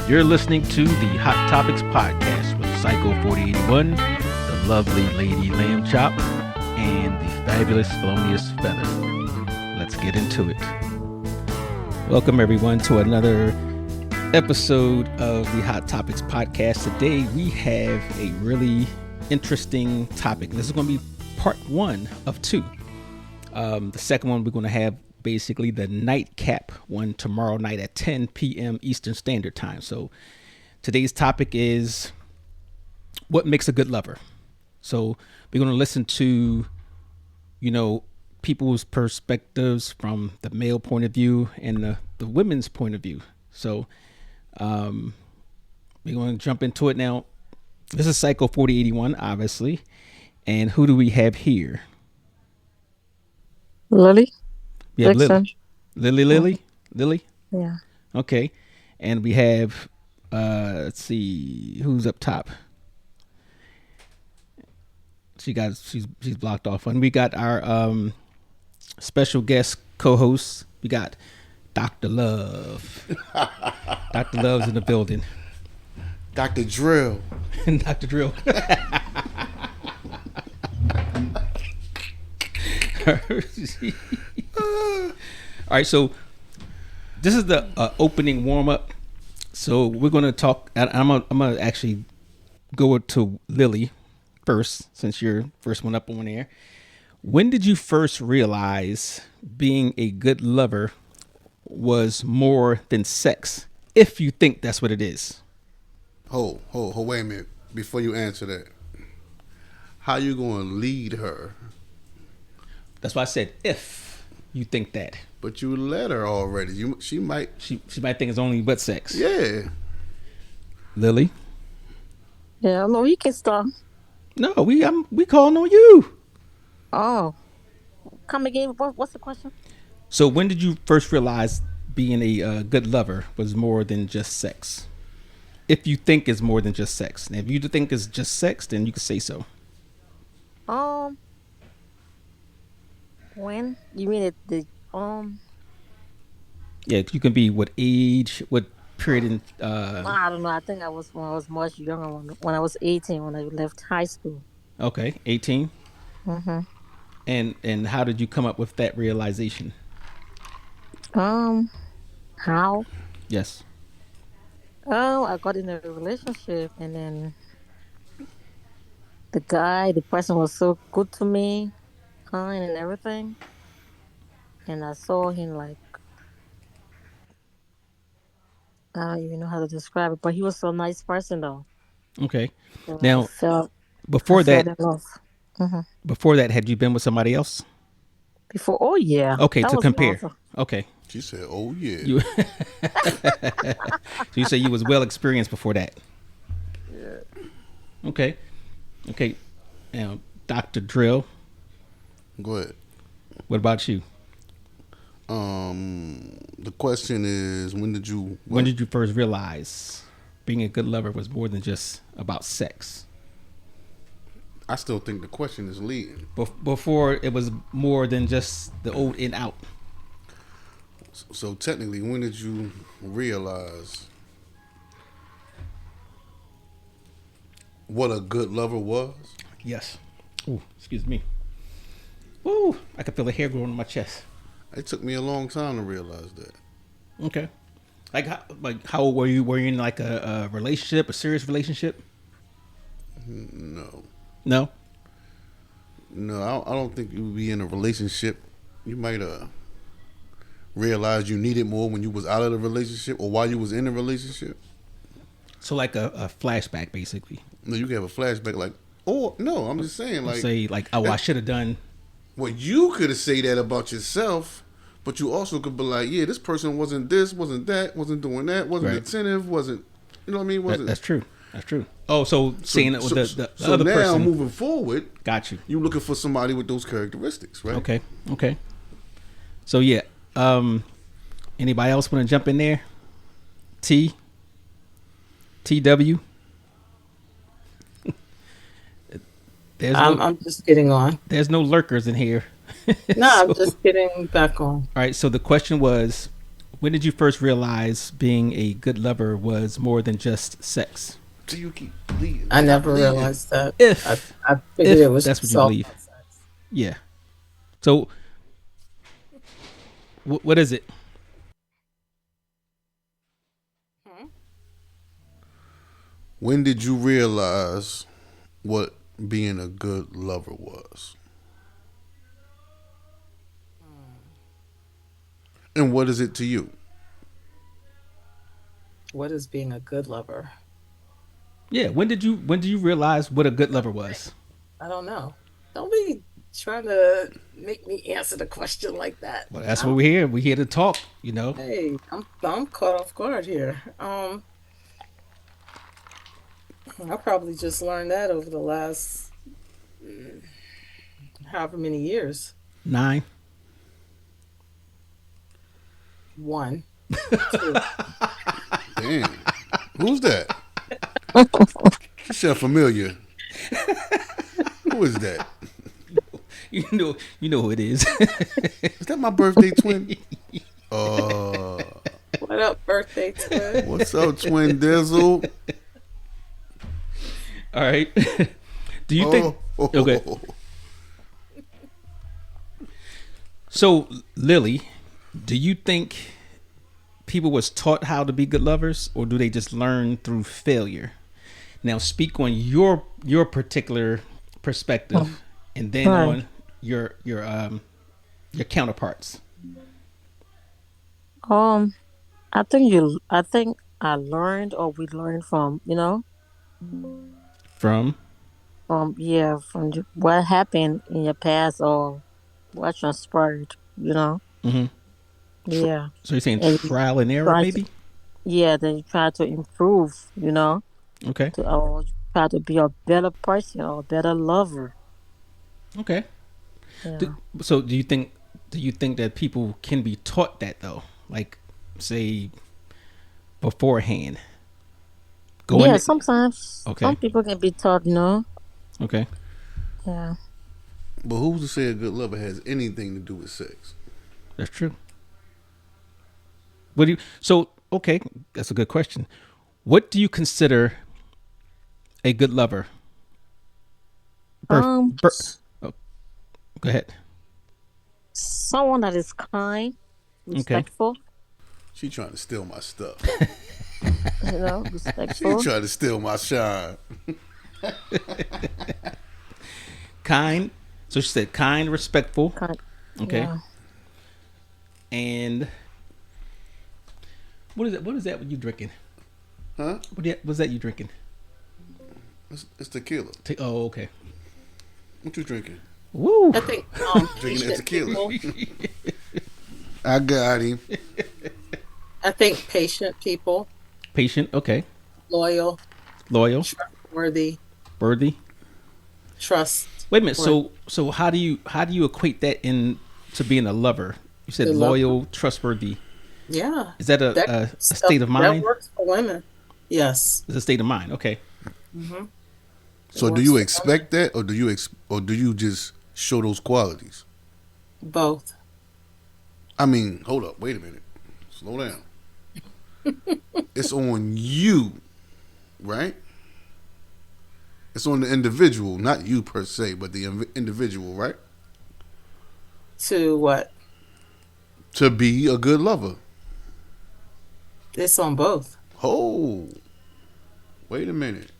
You're listening to the Hot Topics podcast with Psycho 4081, the lovely Lady Lamb Chop, and the fabulous Thelonious Feather. Let's get into it. Welcome everyone to another episode of the Hot Topics podcast. Today we have a really interesting topic. This is going to be part one of two. The second one we're going to have basically the nightcap one tomorrow night at 10 p.m. Eastern Standard Time. So today's topic is what makes a good lover. So we're going to listen to, people's perspectives from the male point of view and the women's point of view. So we're going to jump into it now. This is Psycho 4081, obviously. And who do we have here? Lily. We have Dixon. Lily. Yeah. Okay, and we have let's see who's up top. She's blocked off, and we got our special guest co-host. We got Dr. Love. Dr. Love's in the building. Dr. Drill. Dr. Drill. All right, so this is the opening warm up. So we're gonna talk. I'm gonna actually go to Lily first, since you're first one up on air. When did you first realize being a good lover was more than sex? If you think that's what it is. Hold, wait a minute. Before you answer that, how you gonna lead her? That's why I said if you think that. But you let her already. She might think it's only but sex. Yeah. Lily? Yeah, no, you can start. No, we calling on you. Oh. Come again. What's the question? So when did you first realize being a good lover was more than just sex? If you think it's more than just sex. And if you think it's just sex, then you can say so. When? You mean Yeah, you can be what age, what period in I don't know. I think I was when I was much younger, when I was 18, when I left high school. Okay, 18. Mm-hmm. And how did you come up with that realization? How? Yes. Oh, I got in a relationship, and then the person was so good to me, kind and everything. And I saw him like, I don't even know how to describe it, but he was so nice person though. Okay. So Now, I before felt that, in love. Mm-hmm. had you been with somebody else? Before, oh yeah. Okay, That to was compare. awesome. Okay. She said, "Oh yeah." So you say you was well experienced before that. Yeah. Okay. Now, Dr. Drill, Go ahead. what about you? The question is, when did you First realize being a good lover was more than just about sex? I still think the question is leading. Before it was more than just the old in out. So technically, when did you realize what a good lover was? Yes. Ooh, excuse me. Ooh, I can feel the hair growing on my chest. It took me a long time to realize that. Okay. How old were you? Were you in like a relationship, a serious relationship? No. No? No, I don't think you would be in a relationship. You might realize you needed more when you was out of the relationship or while you was in the relationship. So like a flashback, basically. No, you can have a flashback like, oh, no, I'm just saying like. Say like, oh, I should have done. Well, you could have said that about yourself, but you also could be like, yeah, this person wasn't this, wasn't that, wasn't doing that, wasn't attentive, wasn't, you know what I mean? Wasn't. That's true. Oh, so seeing it with the so other now person. Moving forward, Got you. You looking for somebody with those characteristics, right? Okay. So yeah, anybody else want to jump in there? TW. I'm just getting on. There's no lurkers in here. No, I'm just getting back on. All right. So the question was, When did you first realize being a good lover was more than just sex? Do you keep leading? I Stop never leading. realized that. I, If I figured it was that's what just you all believe. about sex. Yeah. So what is it? Hmm? When did you realize what being a good lover was? And what is it to you? What is being a good lover? Yeah. When did you realize what a good lover was? I don't know. Don't be trying to make me answer the question like that. Well, that's I what don't, we're here. We're here to talk. You know. hey, I'm caught off guard here. I probably just learned that over the last however many years. 9. One, two. Damn. Who's that? She sound familiar. Who is that? You know who it is. Is that my birthday twin? Uh, What up, birthday twin? what's up, twin Dizzle? All right. Do you think? Okay. So, Lily, do you think people was taught how to be good lovers, or do they just learn through failure? Now, speak on your particular perspective, and then Right. on your counterparts. Um, I think I learned or we learned from, From yeah, from what happened in your past or what transpired, hmm Yeah. so you're saying And you trial and error, try to, maybe? yeah, then you try to improve, Okay, or you try to be a better person or a better lover. okay. Do, Yeah. so do you think that people can be taught that though? Like, say beforehand, Yeah, going. sometimes some Okay, people can be taught. okay. Yeah. But who's to say a good lover has anything to do with sex? That's true. What do you? So okay, that's a good question. What do you consider a good lover? Birth. Um, Oh, go ahead. someone that is kind, Okay. respectful, She trying to steal my stuff. She respectful, trying to steal my shine. Kind. So she said kind, respectful. kind. Okay. Yeah. And what is that? What is that? What you drinking? Huh? What's that you drinking? It's tequila. Oh, okay. What you drinking? Woo. I think Drinking that patient tequila. people. I got him. I think patient people, Patient. Okay. loyal, Loyal. trustworthy, Worthy. trust. Wait a minute. So how do you equate that in to being a lover? You said The lover. loyal, trustworthy. Yeah, Is that that a stuff state of that mind? works for women. Yes, It's a state of mind. Okay. it So do works you for expect that, or do you just show those qualities? women. Both. I mean, hold up, wait a minute, slow down. It's on you, right? It's on the individual, not you per se, but the individual, right? To what? To be a good lover. It's on both. Oh, wait a minute.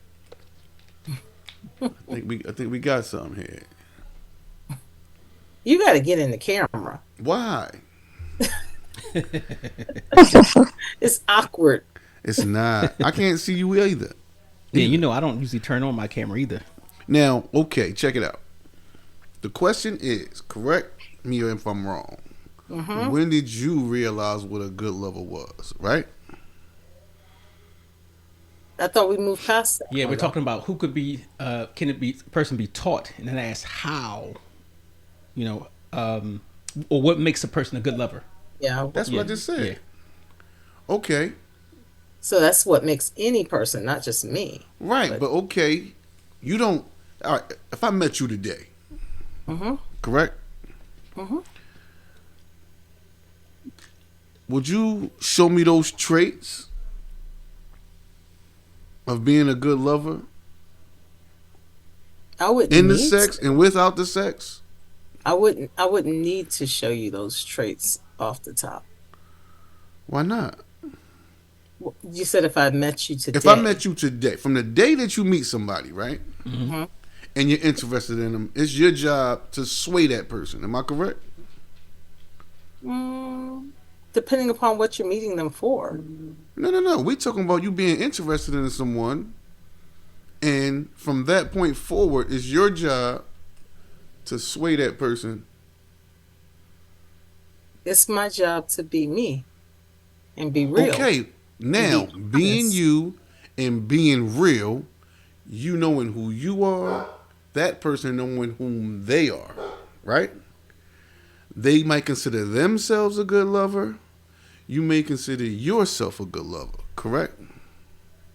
I think we got something here. You got to get in the camera. Why? It's awkward. It's not. I can't see you either. Yeah, I don't usually turn on my camera either. Now, okay, check it out. The question is, correct me if I'm wrong. When did you realize what a good lover was, right? I thought we moved past that. Yeah, we're talking about who could be. Can it be person be taught, and then I ask how. You know, or what makes a person a good lover? Yeah. That's Yeah, what I just said. yeah. Okay, So that's what makes any person, not just me. right, but okay, you don't. All right, if I met you today, Mm-hmm. correct? Mm-hmm. would you show me those traits of being a good lover I wouldn't in the need sex to. and without the sex? I wouldn't need to show you those traits off the top. Why not? You said if I met you If I today. met you today, from the day that you meet somebody, right, Mhm. and you're interested in them, it's your job to sway that person. Am I correct? Mm, depending upon what you're meeting them for. No, no, no. We talking about you being interested in someone, and from that point forward, it's your job to sway that person. It's my job to be me and be real Okay, and now be being honest. you and being real, you knowing who you are, that person knowing whom they are, right? They might consider themselves a good lover. You may consider yourself a good lover, correct?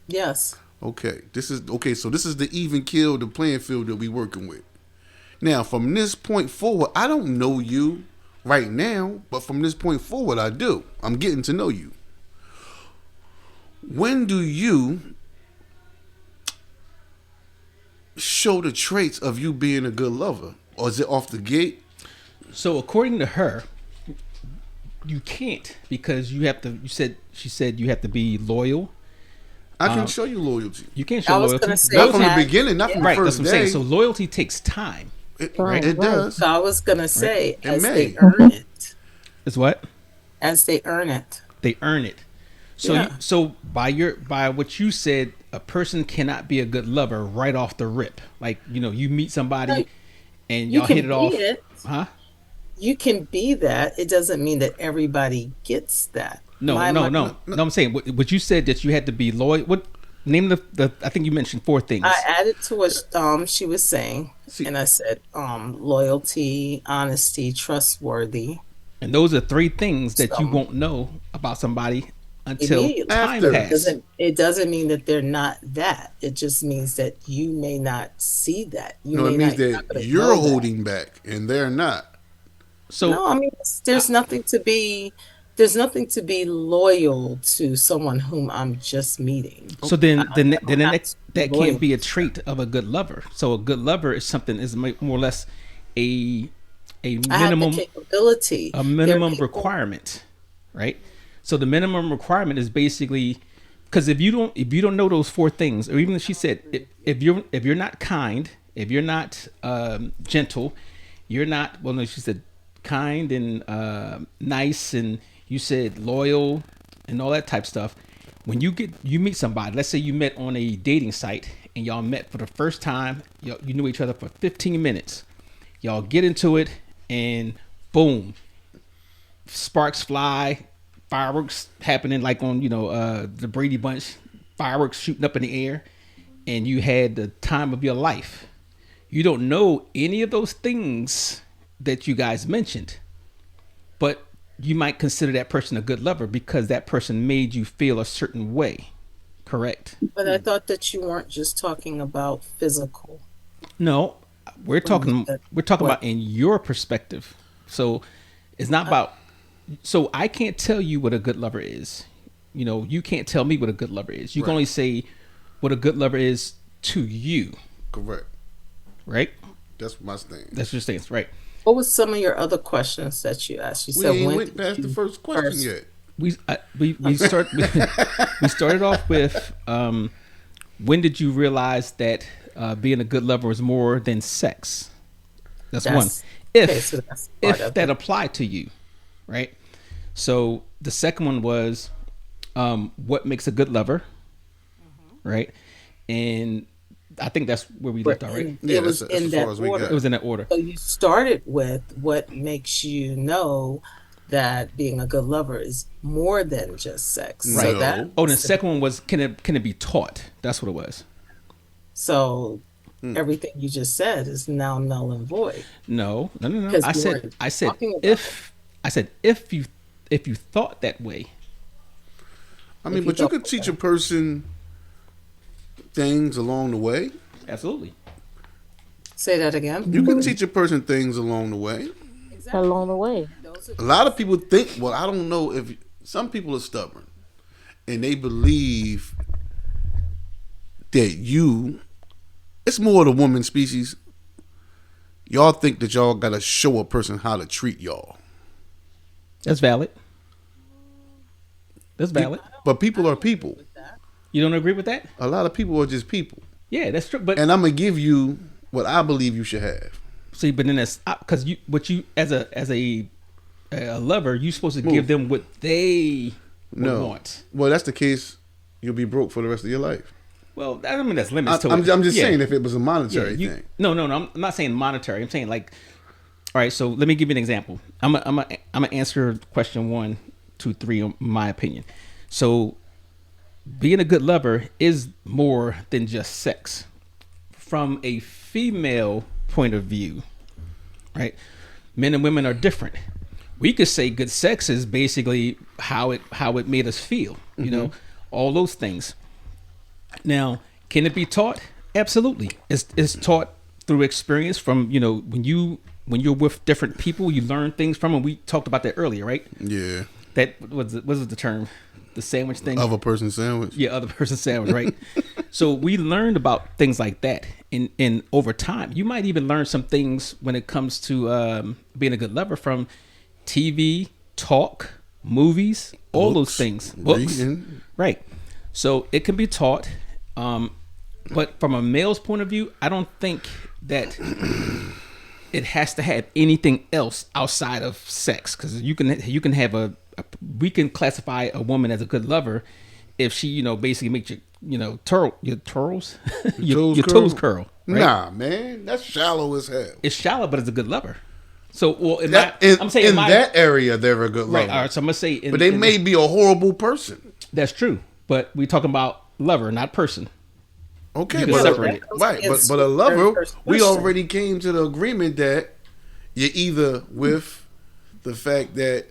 Yes. Okay, this is okay. So this is the even kill, the playing field that we working with. Now, from this point forward, I don't know you right now, but from this point forward, I do. I'm getting to know you. When do you show the traits of you being a good lover, or is it off the gate? So according to her, you can't because you have to. She said you have to be loyal. I can show you loyalty, You can't I show was gonna loyalty. say not from the Loyalty, that. beginning, not from Yeah. the right? That's first what I'm saying. day. So loyalty takes time. It, Right, it right. does. So I was gonna Right? say It as they may. earn it, Is what as they earn it. they earn it. So Yeah. so by what you said, a person cannot be a good lover right off the rip. Like you meet somebody Like, and you y'all hit can it be off, it. huh? You can be that. It doesn't mean that everybody gets that. No, My no, my no, no. I'm saying what you said that you had to be loyal. What name the? I think you mentioned four I things, added to what she was saying, See, and I said loyalty, honesty, trustworthy. and those are three things that you So won't know about somebody until immediately, time after. pass. it doesn't mean that they're not that. It just means that you may not see that. You no, it may means not. You're that not going to you're know that. holding back and they're not. So No, I mean, uh, there's nothing to be. There's nothing to be loyal to someone whom I'm just meeting. so Okay. I don't have to be that can't loyal be a to them. trait of a good lover. So a good lover is something is more or less a a I have the minimum capability. a There are minimum people. requirement, right? So the minimum requirement is basically because if you don't know those four things, or even if she said if you're not kind, if you're not gentle, you're not well. No, she said kind and nice, and you said loyal and all that type stuff. When you meet somebody, let's say you met on a dating site and y'all met for the first time, you knew each other for 15 minutes, y'all get into it, and boom, sparks fly, fireworks happening like on the Brady Bunch, fireworks shooting up in the air, and you had the time of your life. You don't know any of those things that you guys mentioned, but you might consider that person a good lover because that person made you feel a certain way. Correct? But I thought that you weren't just talking about physical No, when you said we're talking what. about in your perspective. So it's not I, about so I can't tell you what a good lover is. You can't tell me what a good lover is. You can Right. only say what a good lover is to you, Correct. right? That's my stance. That's your stance, right? what was some of your other questions that you asked? You We said ain't when went did past the you first question first? yet. We started off with when did you realize that being a good lover was more than sex? That's one. That's okay. So If that's part of that it. applied to you, right? So the second one was what makes a good lover, right? And I think that's where we left But off, right? Yeah, it that's was as in far that as we It got. order. was in that order. So you started with what makes you know that being a good lover is more than just sex. So Right. that No. Oh, and the was the second one was can it be taught? That's what it was. so Hmm. everything you just said is now null and void No, no, no, no. because we weren't I said talking about it. if you thought that way. I If mean, you but you thought could teach a okay. person things along the way. Absolutely. Say that again. You can teach a person things along the way. Exactly. Along the way. Those are A lot of things. people think, well, I don't know if some people are stubborn, and they believe that it's more the woman species. Y'all think that y'all gotta show a person how to treat y'all. That's valid. That's valid. But people are people. You don't agree with that? A lot of people are just people. Yeah, that's true. But And I'm gonna give you what I believe you should have. see, but then that's because you as a lover, you're supposed to give them what they would want. Well, that's the case. You'll be broke for the rest of your life. Well, I mean that's limits to I'm it. just saying if it was a monetary you- thing. No, I'm not saying monetary. I'm saying like, all right. So let me give you an example. I'm gonna answer question 1, 2, 3. In my opinion, so being a good lover is more than just sex. From a female point of view, right? Men and women are different. We could say good sex is basically how it made us feel. You know, all those things. Now, can it be taught? Absolutely. It's taught through experience. From when you're with different people, you learn things from them. We talked about that earlier, right? Yeah. That was the term, the sandwich thing. Of a person sandwich. Yeah, other person's sandwich, right? So we learned about things like that, and over time, you might even learn some things when it comes to being a good lover from TV, talk, movies, all those things, books, reading. right? So it can be taught, but from a male's point of view, I don't think that it has to have anything else outside of sex, because you can have we can classify a woman as a good lover if she basically makes your toes curl. Right? Nah, man, that's shallow as hell. It's shallow, but it's a good lover. So, well, In that area, they're a good lover. Right. All right. So I'm gonna say, but they may be a horrible person. That's true. But we talking about lover, not person. Okay, You can but separate it. right, but a lover, we already came to the agreement that you're either with the fact that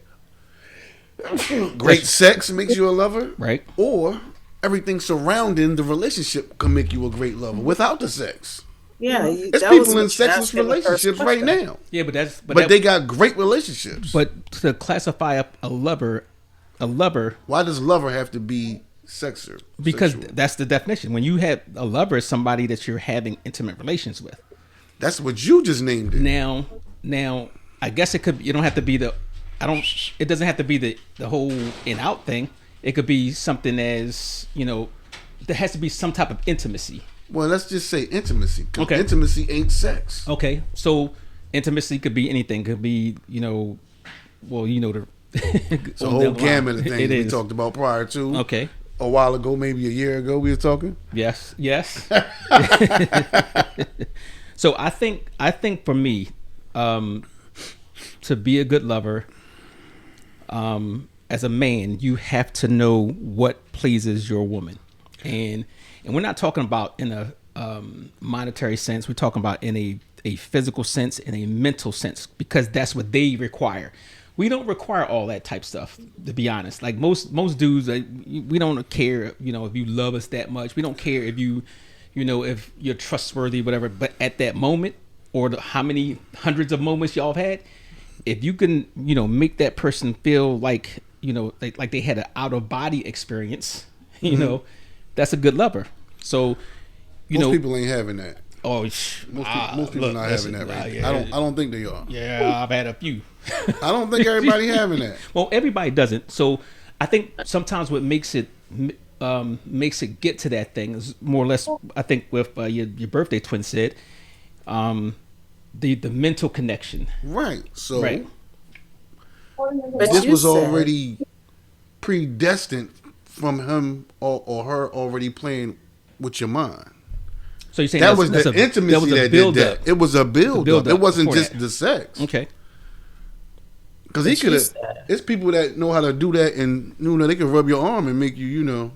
great sex makes you a lover, right, or everything surrounding the relationship can make you a great lover without the sex. Yeah, It's people in sexless relationships right now. Yeah, but they got great relationships. But to classify a lover, why does lover have to be sexual? Because that's the definition. When you have a lover, is somebody that you're having intimate relations with. That's what you just named it. Now, I guess it could. You don't have to be the. It doesn't have to be the whole in out thing. It could be something as there has to be some type of intimacy. Well, let's just say intimacy. Okay. Intimacy ain't sex. Okay, so intimacy could be anything. Could be the. It's a whole gamut of things we talked about prior to. Okay. A while ago, maybe a year ago, we were talking. Yes. So I think for me, to be a good lover, as a man, you have to know what pleases your woman, and we're not talking about in a monetary sense. We're talking about in a physical sense, in a mental sense, because that's what they require. We don't require all that type stuff, to be honest. Like most dudes, we don't care, if you love us that much. We don't care if if you're trustworthy, whatever. But at that moment, or how many hundreds of moments y'all have had, if you can, make that person feel like, like they had an out of body experience, that's a good lover. So, most people ain't having that. Oh, most people not having that right. Yeah, I don't think they are. Yeah, I've had a few. I don't think everybody having that. Well, everybody doesn't. So I think sometimes what makes it get to that thing is more or less. I think with your birthday twin said, the mental connection. Right. So right. But this was said, already predestined from him or her already playing with your mind. So you're saying that was the intimacy that did that. It was a build up. It wasn't just the sex. Okay. Because he could have. It's people that know how to do that, and they can rub your arm and make you,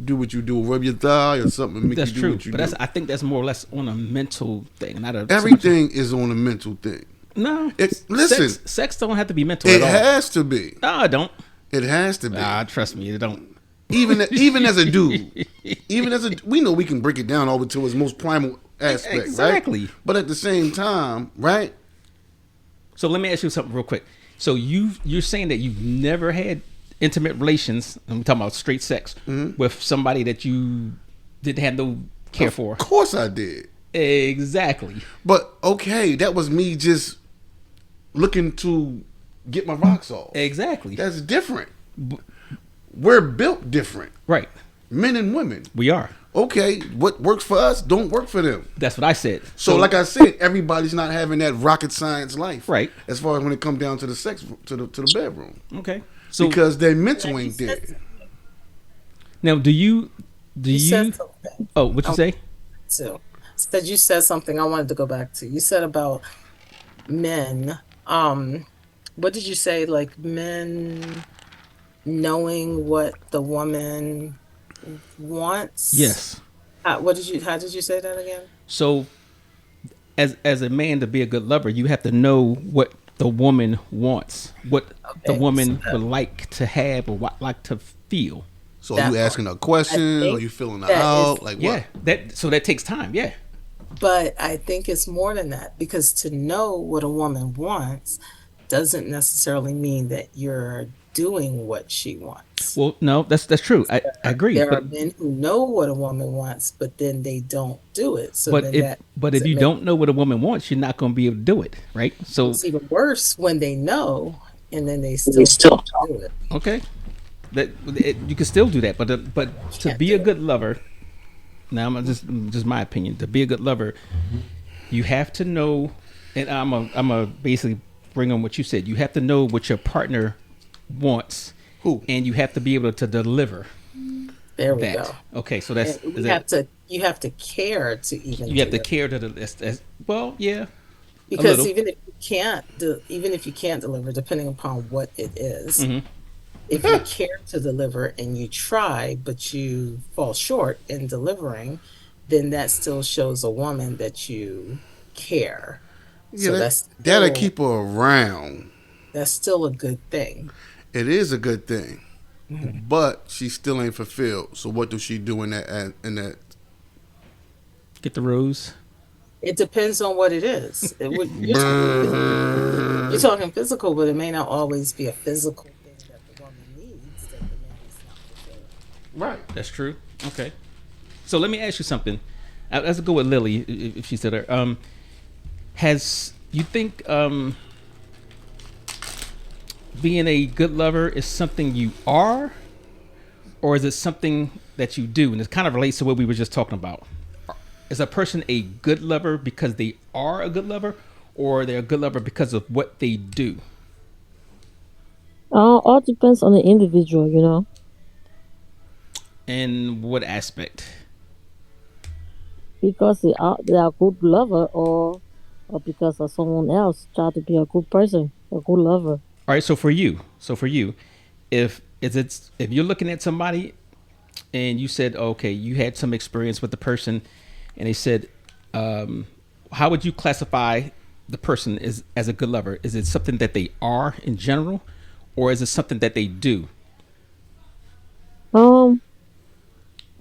do what you do, rub your thigh or something, and make that's you do true. what you but do. I think that's more or less on a mental thing, not a. Everything is on a mental thing. No, listen, sex don't have to be mental. It at all. has to be. No, it don't. It has to be. Nah, trust me, it don't. Even as a dude, we know we can break it down over to its most primal aspect, exactly. Right? But at the same time, right? So let me ask you something real quick. So you're saying that you've never had intimate relations, I'm talking about straight sex, with somebody that you didn't have no care for. Of course I did. Exactly. But okay, that was me just looking to get my rocks off. Exactly. That's different. We're built different. Right. Men and women. We are. Okay, what works for us don't work for them. That's what I said. So like I said, everybody's not having that rocket science life. Right. As far as when it comes down to the sex, to the bedroom. Okay. So because their mental ain't there. Now, do you? said something. Oh, what you say? So, said you said something I wanted to go back to. You said about men. What did you say? Like men knowing what the woman wants. Yes. How did you say that again? So, as a man, to be a good lover, you have to know what the woman wants, what the woman would like to have or what like to feel. So are you asking a question? Or you filling her out? Like yeah, what? that takes time. Yeah. But I think it's more than that, because to know what a woman wants doesn't necessarily mean that you're doing what she wants. Well, no, that's true. I agree. There are men who know what a woman wants, but then they don't do it. So but if you don't know what a woman wants, you're not going to be able to do it, right? So it's even worse when they know and then they still don't do it. Okay, you can still do that, but to be a good lover, now I'm just my opinion. To be a good lover, you have to know, and I'm a basically bring on what you said. You have to know what your partner wants. Who? And you have to be able to deliver. There we go. Okay, so that's you have to care to even. You have to care to well, yeah. Because even if you can't deliver, depending upon what it is, if you care to deliver and you try, but you fall short in delivering, then that still shows a woman that you care. Yeah, so that'll keep her around. That's still a good thing. It is a good thing, but she still ain't fulfilled. So what does she do in that? Get the rose. It depends on what it is. You're talking physical, but it may not always be a physical thing that the woman needs that the man is not fulfilling. Right. That's true. Okay. So let me ask you something. Let's go with Lily, if she's still there. Has you think being a good lover is something you are, or is it something that you do? And it kind of relates to what we were just talking about. Is a person a good lover because they are a good lover, or they're a good lover because of what they do? All depends on the individual, you know. In what aspect? Because they are a good lover, or because of someone else try to be a good person, a good lover. All right. So for you, if you're looking at somebody and you said, okay, you had some experience with the person, and they said, how would you classify the person as a good lover? Is it something that they are in general, or is it something that they do? I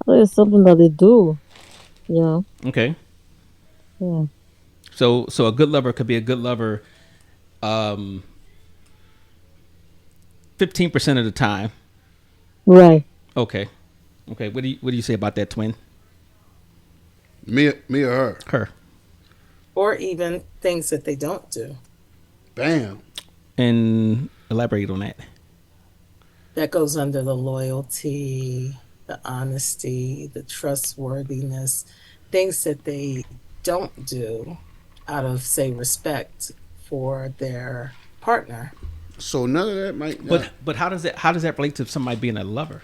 think it's something that they do. Yeah. Okay. Yeah. So a good lover could be a good lover 15% of the time. Right. Okay. What do you say about that, twin? Me or her? Her. Or even things that they don't do. Bam. And elaborate on that. That goes under the loyalty, the honesty, the trustworthiness, things that they don't do out of, say, respect for their partner. So none of that might not. But how does that relate to somebody being a lover?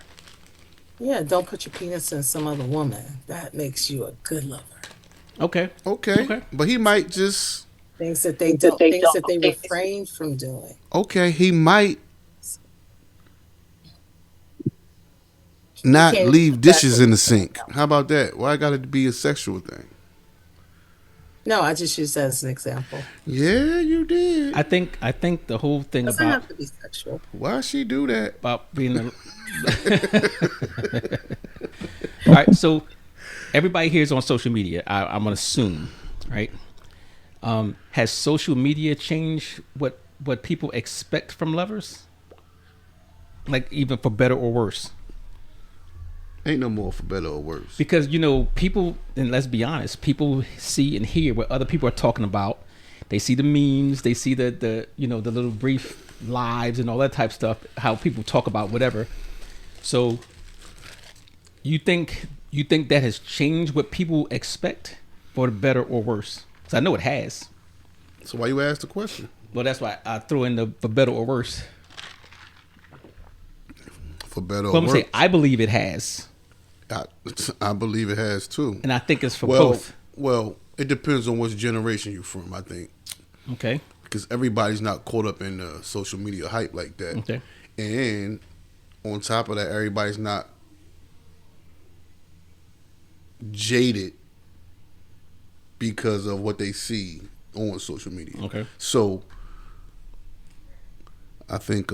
Yeah, don't put your penis in some other woman. That makes you a good lover. Okay. But he might just things that they don't, things that they refrain from doing. Okay, he might not leave dishes in the sink. How about that? Why got it to be a sexual thing? No, I just used that as an example. Yeah, you did. I think the whole thing doesn't about have to be sexual. Why she do that? About being a all right, so everybody here is on social media. I'm gonna assume, right? Has social media changed what people expect from lovers? Like even for better or worse. Ain't no more for better or worse. Because people, and let's be honest, people see and hear what other people are talking about. They see the memes, they see the the little brief lives and all that type of stuff, how people talk about whatever. So you think that has changed what people expect for the better or worse? Because I know it has. So why you ask the question? Well, that's why I throw in the for better or worse. For better But or I'm worse? saying I believe it has, I believe it has too. and I think it's for both. Well, it depends on which generation you're from, I think. Okay. Because everybody's not caught up in the social media hype like that. Okay. And on top of that, everybody's not jaded because of what they see on social media. Okay. So I think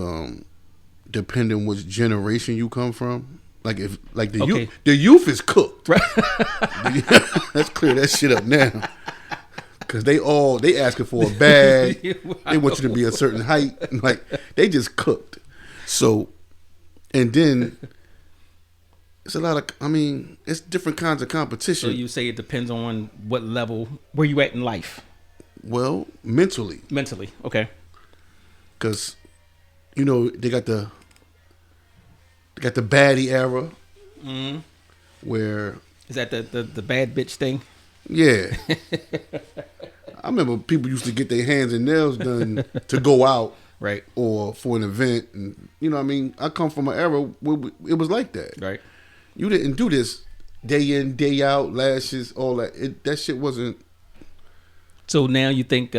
depending which generation you come from, like if like the youth is cooked. Right. Let's clear that shit up now. Cause they asking for a bag. They want you to be a certain height. Like they just cooked. So, and then it's a lot of. I mean, it's different kinds of competition. So you say it depends on what level, where you at in life. Well, mentally, Okay. because they got the baddie era, where Is that the bad bitch thing? yeah. I remember people used to get their hands and nails done to go out, Right. or for an event, and what I mean, I come from an era where it was like that. Right. You didn't do this day in, day out, lashes, all that. That shit wasn't. So now you think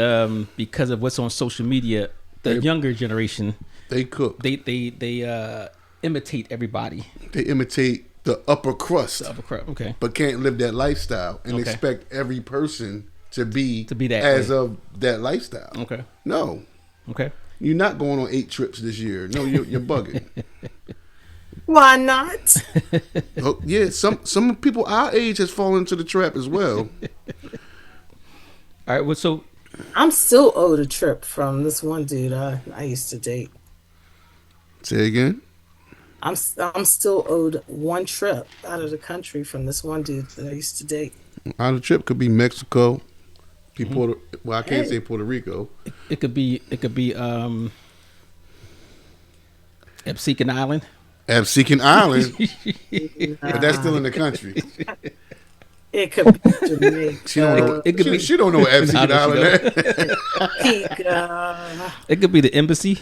because of what's on social media, the younger generation, They cook. they imitate everybody. They imitate the upper crust, Okay. but can't live that lifestyle and Okay. expect every person to be that as way. of that lifestyle. Okay. No, Okay. you're not going on 8 trips this year. No, you're bugging. Why not? Oh, yeah, some people our age has fallen into the trap as well. All right. Well, so I'm still owed a trip from this one dude I used to date. Say again. I'm still owed one trip out of the country from this one dude that I used to date. Out of trip could be Mexico, be Puerto. Well, I can't say Puerto Rico. it could be Absecon Island. Absecon Island, but that's still in the country. It could be Jamaica. She don't know. It could be- She don't know what Absecon Nah, she Island is. Topeka. It could be the embassy.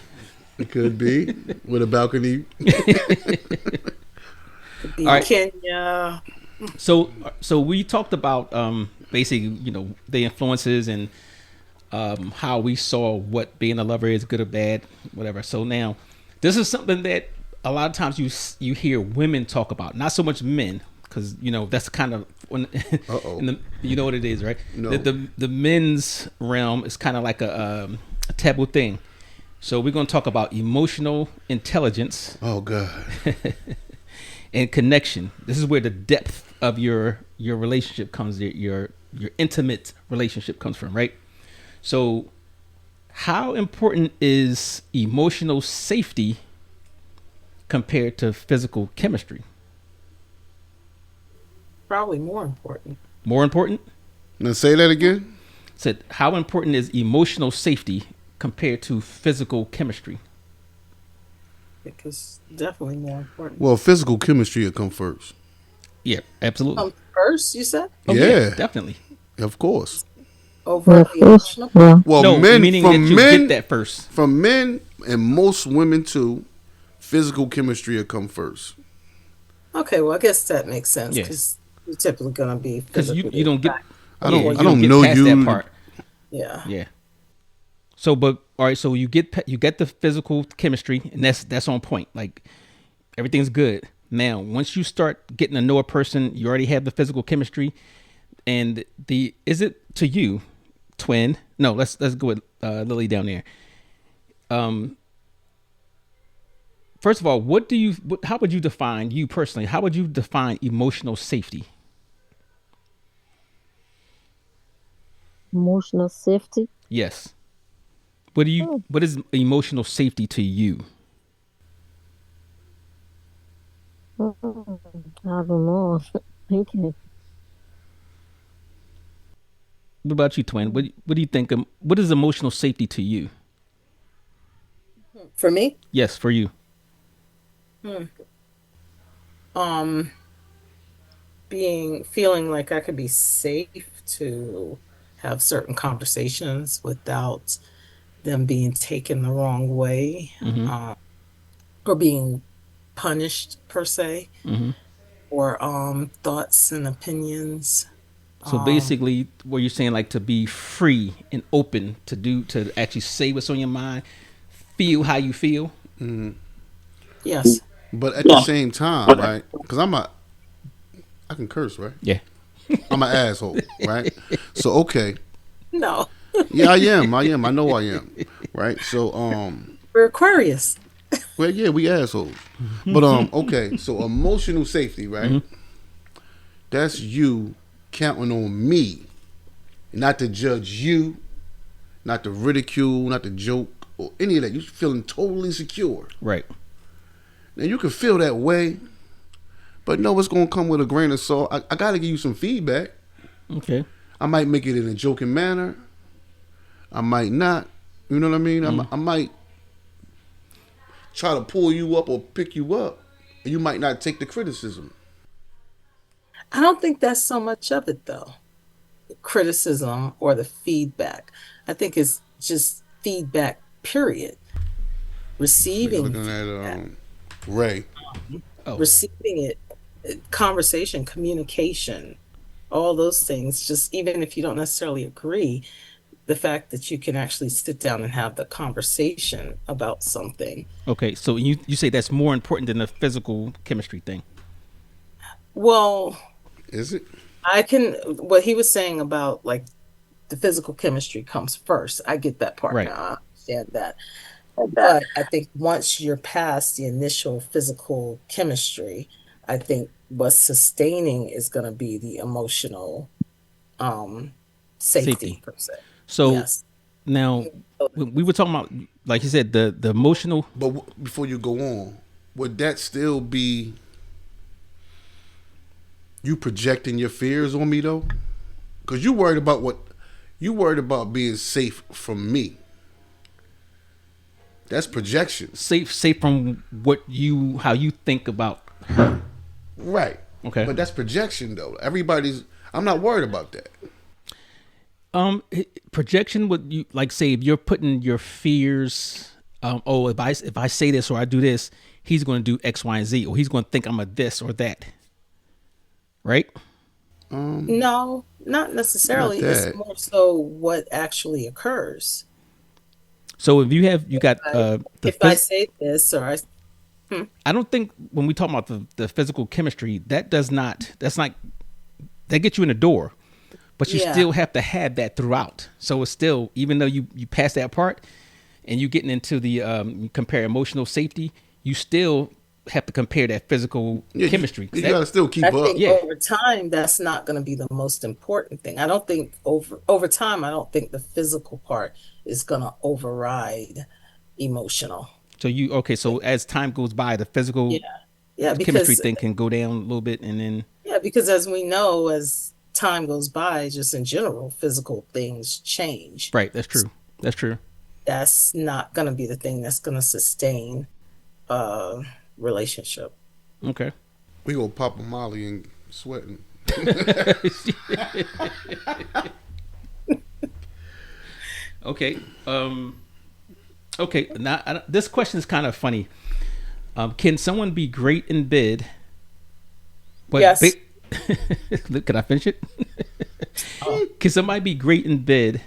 It could be with a balcony. Could be All right. Kenya. So we talked about basically the influences and how we saw what being a lover is, good or bad, whatever. So now this is something that a lot of times you hear women talk about, not so much men, because that's kind of when you know what it is, right? No. The men's realm is kind of like a taboo thing. So we're going to talk about emotional intelligence Oh God. and connection. This is where the depth of your relationship comes, your intimate relationship comes from, right? So how important is emotional safety compared to physical chemistry? Probably more important. More important? Now say that again. Said how important is emotional safety compared to physical chemistry? Because definitely more important. Well, physical chemistry will come first. Yeah, absolutely. First, you said? Oh, yeah. Definitely. Of course. Over the emotional? Well, No, men meaning from that you men get that first. from men and most women too, physical chemistry will come first. Okay, well, I guess that makes sense. Yeah. Because you're typically going to be Because you physically don't get. back. I don't- you I don't get know past you. that part. Yeah. Yeah. So, but all right. So you get the physical chemistry, and that's on point. Like everything's good. Now, once you start getting to know a person, you already have the physical chemistry, and is it to you, twin? No, let's go with Lily down there. First of all, how would you define, you personally, how would you define emotional safety? Emotional safety. Yes. What is emotional safety to you? I don't know. Thinking. What about you, Twin? What do you think? What is emotional safety to you? For me, Yes, for you. hmm, um, feeling like I could be safe to have certain conversations without them being taken the wrong way, Mm-hmm. or being punished per se, Mm-hmm. or thoughts and opinions. So Um, basically, what you're saying, like to be free and open to actually say what's on your mind, feel how you feel. yes. But at the same time, right? Because I can curse, right? Yeah. I'm an asshole, right? So okay, No, yeah, I am. I know I am, right? So we're Aquarius. well, yeah, we assholes. But okay. So emotional safety, right? Mm-hmm. That's you counting on me, not to judge you, not to ridicule, not to joke or any of that. You feeling totally secure. Right. Now you can feel that way, but know it's gonna come with a grain of salt. I gotta give you some feedback. Okay. I might make it in a joking manner. I might not. You know what I mean? Mm. I might try to pull you up or pick you up, and you might not take the criticism. I don't think that's so much of it though. Criticism or the feedback. I think it's just feedback, period. So you're Receiving looking at feedback, Ray. Oh. receiving it, conversation, communication, all those things, just even if you don't necessarily agree, the fact that you can actually sit down and have the conversation about something. Okay. So you say that's more important than the physical chemistry thing. Well, Is it? what he was saying about like the physical chemistry comes first. I get that part Right. now. I understand that. But I think once you're past the initial physical chemistry, I think what's sustaining is going to be the emotional um safety Safety. per se. So Yes. now when we were talking about, like you said, the emotional. But before you go on, would that still be you projecting your fears on me though? Because you worried about being safe from me. That's projection, Safe from how you think about her. right? Okay. But that's projection though. I'm not worried about that. Projection would you like say if you're putting your fears, oh, if I say this or I do this, he's going to do X, Y, and Z, or he's going to think I'm a this or that, right? No, not Not necessarily. It's that. more so what actually occurs. So if you got I, the if I say this or hmm, I don't think when we talk about the physical chemistry that's not that gets you in the door, but you yeah, still have to have that throughout. So it's still, even though you pass that part and you getting into the you compare emotional safety, you still have to compare that physical Yeah, chemistry. you gotta still keep I up. think Yeah. over time that's not going to be the most important thing. I don't think over time I don't think the physical part is going to override emotional. So so as time goes by, the Yeah. physical Yeah, chemistry because thing can go down a little bit, and then as we know, as time goes by, just in general, physical things change. right. That's true. That's true. That's not going to be the thing that's going to sustain a relationship. Okay. We gonna pop a Molly and sweating. Okay. Okay. Now this question is kind of funny. Can someone be great in bed, but Yes. can I finish it? Can somebody be great in bed,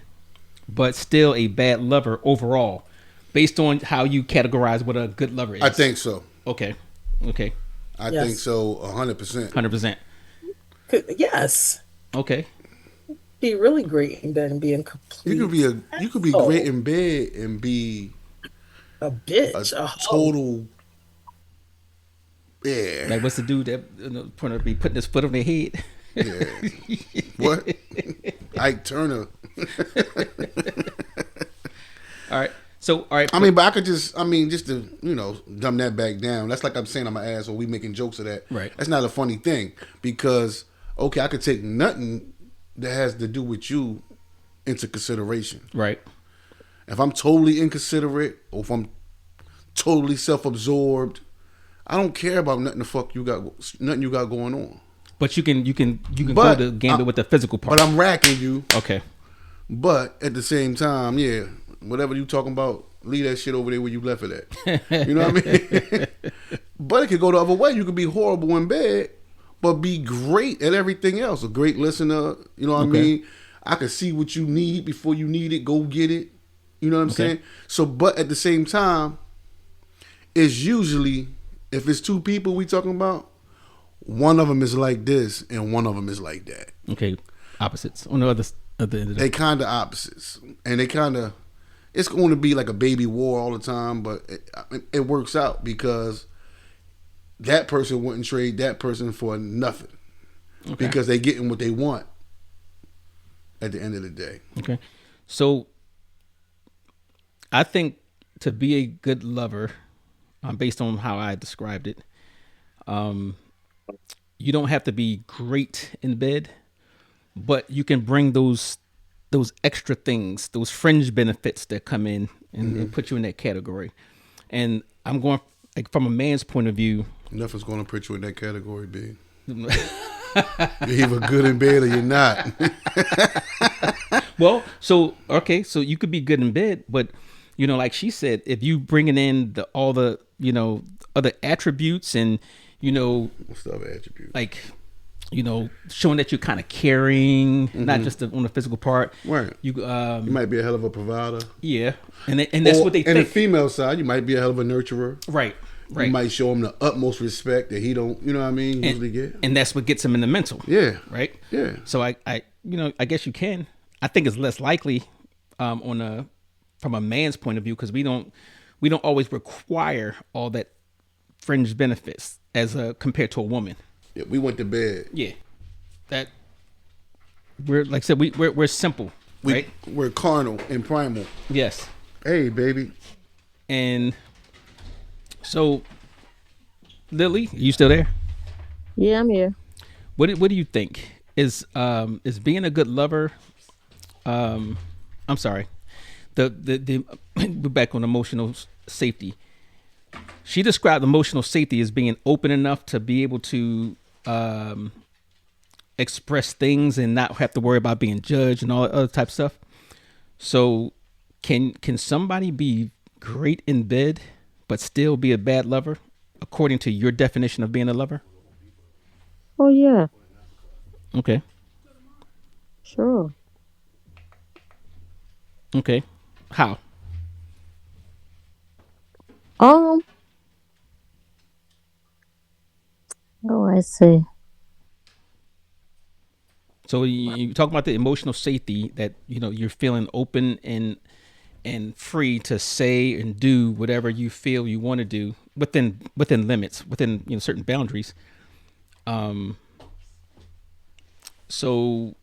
but still a bad lover overall, based on how you categorize what a good lover is? I think so. Okay. Okay. I Yes. think so. 100%. 100%. Yes. Okay. Be really great in bed and be in complete You could be great in bed and be a a bitch, a hoe. total yeah. Like, what's the dude that be putting his foot on their head? Yeah. What? Ike Turner. All right. So, all right. I mean, but I could just, just to, dumb that back down. That's like I'm saying I'm an asshole. We making jokes of that. Right. That's not a funny thing because, okay, I could take nothing that has to do with you into consideration. Right. If I'm totally inconsiderate or if I'm totally self-absorbed, I don't care about nothing you got going on. But you can go to gambit with the physical part. But I'm racking you. Okay. But at the same time, yeah, whatever you talking about, leave that shit over there where you left it at. You know what I mean? But it could go the other way. You could be horrible in bed, but be great at everything else. A great listener. You know what I mean? I can see what you need before you need it. Go get it. You know what I'm saying? So, but at the same time, it's usually, if it's two people we talking about, one of them is like this and one of them is like that. Okay. Opposites. On the other at the end of They kind of opposites. And it's going to be like a baby war all the time, but it works out because that person wouldn't trade that person for nothing. Okay. Because they getting what they want at the end of the day. Okay. So I think to be a good lover, based on how I described it, you don't have to be great in bed, but you can bring those extra things, those fringe benefits that come in and put you in that category. And I'm going like from a man's point of view. Nothing's going to put you in that category, B. You're either good in bed or you're not. Well, so you could be good in bed, but like she said, if you bringing in all the other attributes and what's the other attribute? Like showing that you're kind of caring, not just on the physical part. Right. You might be a hell of a provider. Yeah, and that's what they think. And the female side, you might be a hell of a nurturer. Right. You might show him the utmost respect that he don't, you know what I mean, usually get. And that's what gets him in the mental. Yeah. Right. Yeah. So I guess you can. I think it's less likely from a man's point of view because we don't always require all that fringe benefits as compared to a woman. Yeah, we went to bed. Yeah, that we're like I said, we're simple, right? We're carnal and primal. Yes. Hey, baby. And so, Lily, are you still there? Yeah, I'm here. What do you think is being a good lover? I'm sorry. The we're back on emotional safety. She described emotional safety as being open enough to be able to express things and not have to worry about being judged and all that other type of stuff. So can somebody be great in bed but still be a bad lover according to your definition of being a lover? Oh, yeah. Okay. Sure. Okay. How? Oh, I see. So you talk about the emotional safety that you're feeling open and free to say and do whatever you feel you want to do within limits, within certain boundaries. So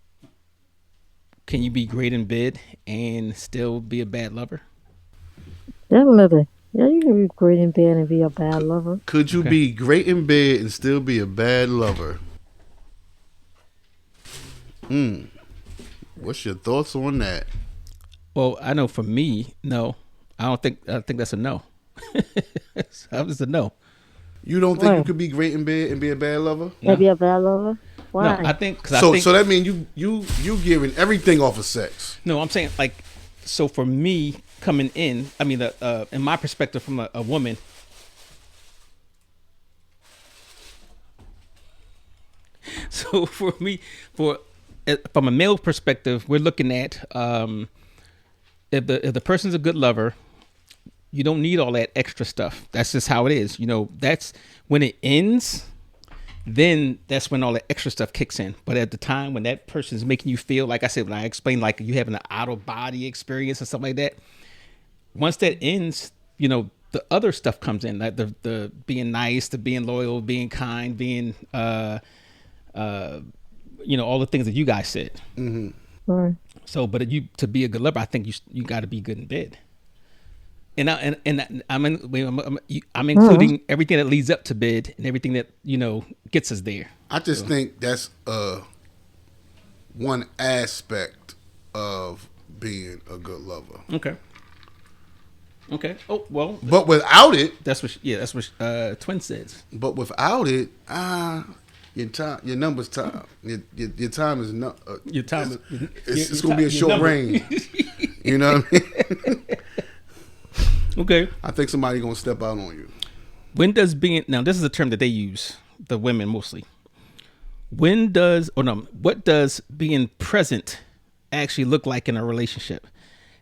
can you be great in bed and still be a bad lover? Definitely. Yeah, you can be great in bed and be a bad lover. Could you be great in bed and still be a bad lover? What's your thoughts on that? Well, I know for me, no. I think that's a no. It's a no. You don't think you could be great in bed and be a bad lover? No. Be a bad lover? Why? No, I think so that means you giving everything off of sex. No, I'm saying like, so for me coming in, I mean, in my perspective from a woman, so for me, from a male perspective, we're looking at if the person's a good lover, you don't need all that extra stuff. That's just how it is. That's when it ends. Then that's when all the extra stuff kicks in. But at the time when that person's making you feel, like I said, when I explained, like you having an out of body experience and stuff like that, once that ends, the other stuff comes in, like the being nice, the being loyal, being kind, being, all the things that you guys said. Mm-hmm. Right. So, but to be a good lover, I think you got to be good in bed. I'm including everything that leads up to bed and everything that gets us there. I just think that's one aspect of being a good lover. Okay. Oh well. But without it, that's what Twin says. But without it, your number's time. Your time is not. Your time. It's going to be a short range. You know what I mean? Okay. I think somebody's going to step out on you. When does being now? This is a term that they use, the women mostly. What does being present actually look like in a relationship?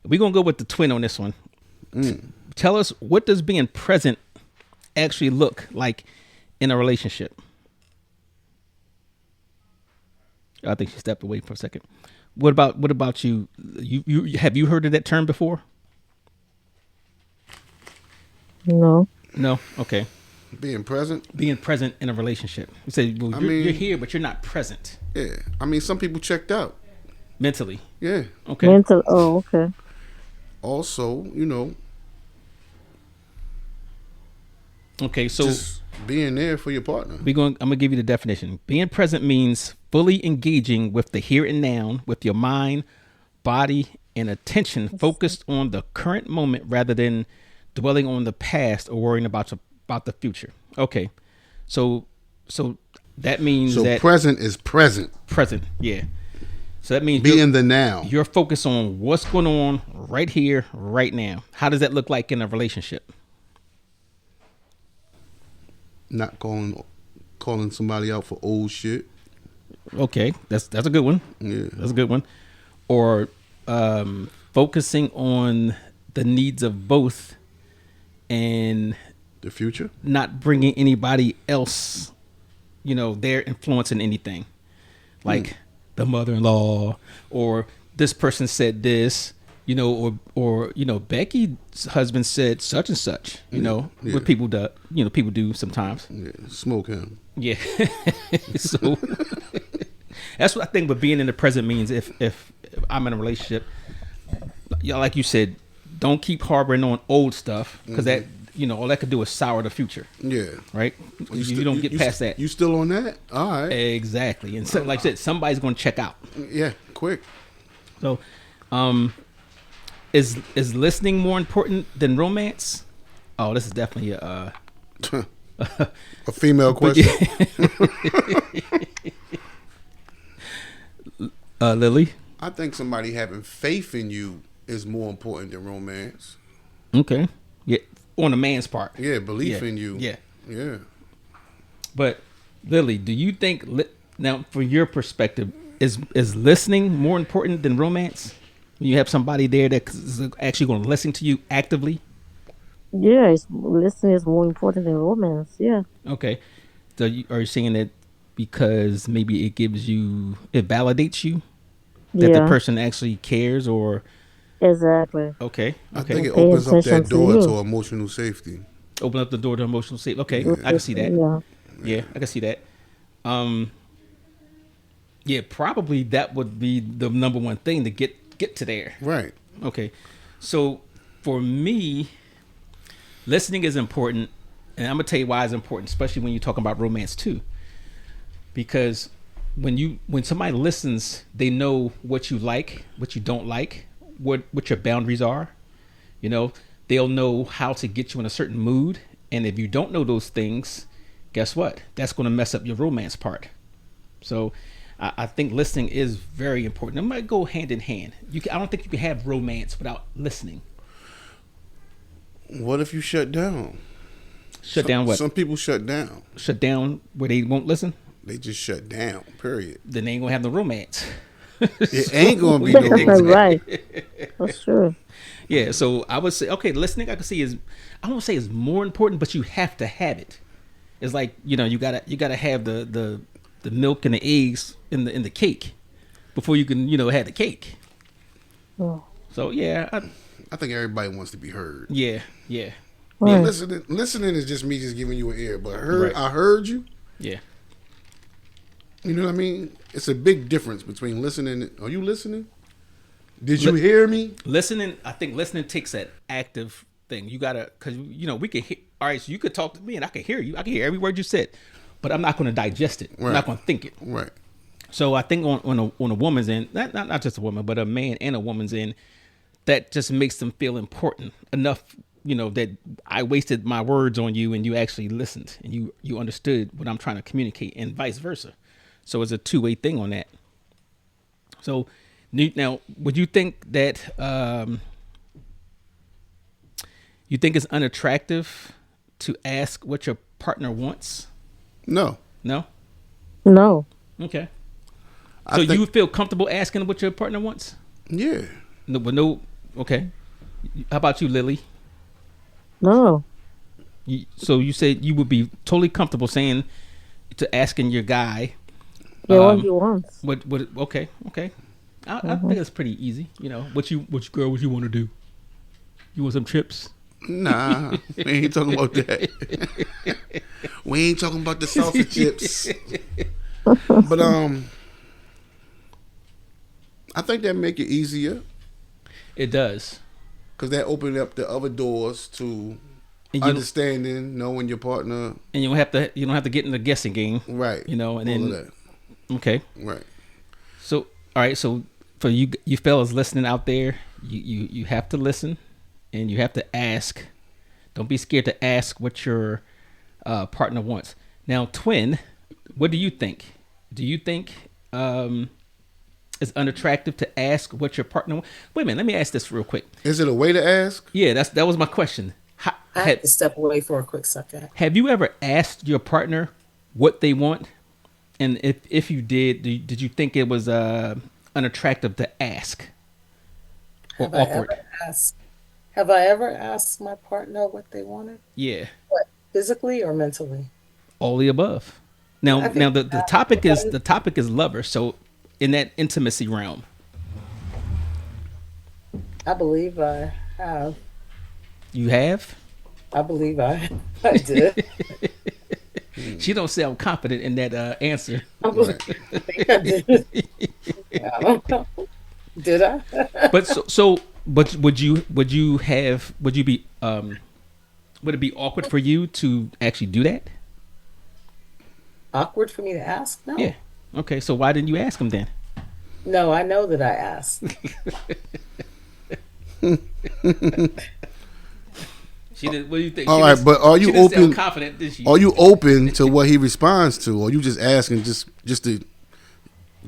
We're gonna go with the twin on this one. Tell us, what does being present actually look like in a relationship? I think she stepped away for a second. What about you? You have you heard of that term before? No. No. Okay. Being present. Being present in a relationship. You say, well, you're here, but you're not present. Yeah. I mean, some people checked out mentally. Yeah. Okay. Mental. Oh, okay. Also, Okay, so just being there for your partner. I'm gonna give you the definition. Being present means fully engaging with the here and now, with your mind, body, and attention focused on the current moment rather than dwelling on the past or worrying about the future. Okay, so that means that present is present. Present, yeah. So that means be in the now. You're focused on what's going on right here, right now. How does that look like in a relationship? Not calling somebody out for old shit. Okay, that's a good one. Yeah, that's a good one. Or focusing on the needs of both and the future. Not bringing anybody else, their influence in anything, like the mother-in-law or this person said this, or Becky's husband said such and such, what people do, people do sometimes. Yeah, smoke him. Yeah. So that's what I think. But being in the present means if I'm in a relationship, like you said, don't keep harboring on old stuff because that all that could do is sour the future. Yeah. Right. You don't get past that. You still on that? All right. Exactly. And so, like I said, somebody's going to check out. Yeah. Quick. So, is listening more important than romance? Oh, this is definitely a female question. Lily? I think somebody having faith in you is more important than romance. Okay. Yeah. On a man's part. Yeah, belief in you. Yeah. Yeah. But Lily, do you think now, from your perspective, is listening more important than romance? When you have somebody there that's actually going to listen to you actively? Yeah, listening is more important than romance. Yeah. Okay. So are you saying that because maybe it validates you that the person actually cares or? Exactly. Okay. I think it opens up that door to emotional safety. Open up the door to emotional safety. Okay, yeah. I can see that. Yeah, I can see that. Yeah, probably that would be the number one thing to get to there. Right. Okay. So for me, listening is important, and I'm gonna tell you why it's important, especially when you're talking about romance too. Because when somebody listens, they know what you like, what you don't like, what your boundaries are. They'll know how to get you in a certain mood, and if you don't know those things, guess what? That's going to mess up your romance part. So I think listening is very important. It might go hand in hand. I don't think you can have romance without listening. What if you shut down? Shut down what? Some people shut down. Shut down where they won't listen? They just shut down, period. Then they ain't going to have no romance. It ain't going to be no romance. Right. That's true. Yeah, so I would say, okay, listening I can see I won't say is more important, but you have to have it. It's like, you gotta have the milk and the eggs in the cake before you can, have the cake. Oh. So yeah, I think everybody wants to be heard. Yeah. Right. Listening is just me just giving you an ear, but I heard you. Yeah. You know what I mean? It's a big difference between listening. Are you listening? Did you hear me? Listening, I think listening takes that active thing. You gotta, cause we can hear. All right, so you could talk to me and I can hear you. I can hear every word you said, but I'm not going to digest it. Right. I'm not going to think it. Right. So I think on a woman's end, not just a woman, but a man and a woman's end, that just makes them feel important enough. That I wasted my words on you and you actually listened and you understood what I'm trying to communicate, and vice versa. So it's a two-way thing on that. So now, would you think that you think it's unattractive to ask what your partner wants? No. No? No. Okay. I So think- you would feel comfortable asking what your partner wants? Yeah. No. Okay. How about you, Lily? No. So you said you would be totally comfortable saying to asking your guy. Yeah, what he wants. What? Okay. I think it's pretty easy. What you want to do? You want some chips? Nah, we ain't talking about that. We ain't talking about the salsa chips. But I think that make it easier It does. because that open up the other doors to And understanding, knowing your partner. And you don't have to get in the guessing game. Right. And All then of that. okay. Right. So all right. So for you fellas listening out there, you have to listen, and you have to ask. Don't be scared to ask what your partner wants. Now, twin, what do you think? Do you think it's unattractive to ask what your partner wants? Wait a minute. Let me ask this real quick. Is it a way to ask? Yeah, that was my question. I had to step away for a quick second. Have you ever asked your partner what they want? And if you did you think it was unattractive to ask? Or awkward? Have I ever asked my partner what they wanted? Yeah. What, physically or mentally? All the above. Now the topic is lovers, so in that intimacy realm. I believe I have. You have? I believe I did. She don't sound confident in that answer. I think I did. I don't know. Did I? But would it be awkward for you to actually do that? Awkward for me to ask? No. Yeah. Okay, so why didn't you ask him then? No, I know that I asked. She did. What do you think? All right, but are you open? Confident, did she? Are you open to what he responds to, or you just asking just to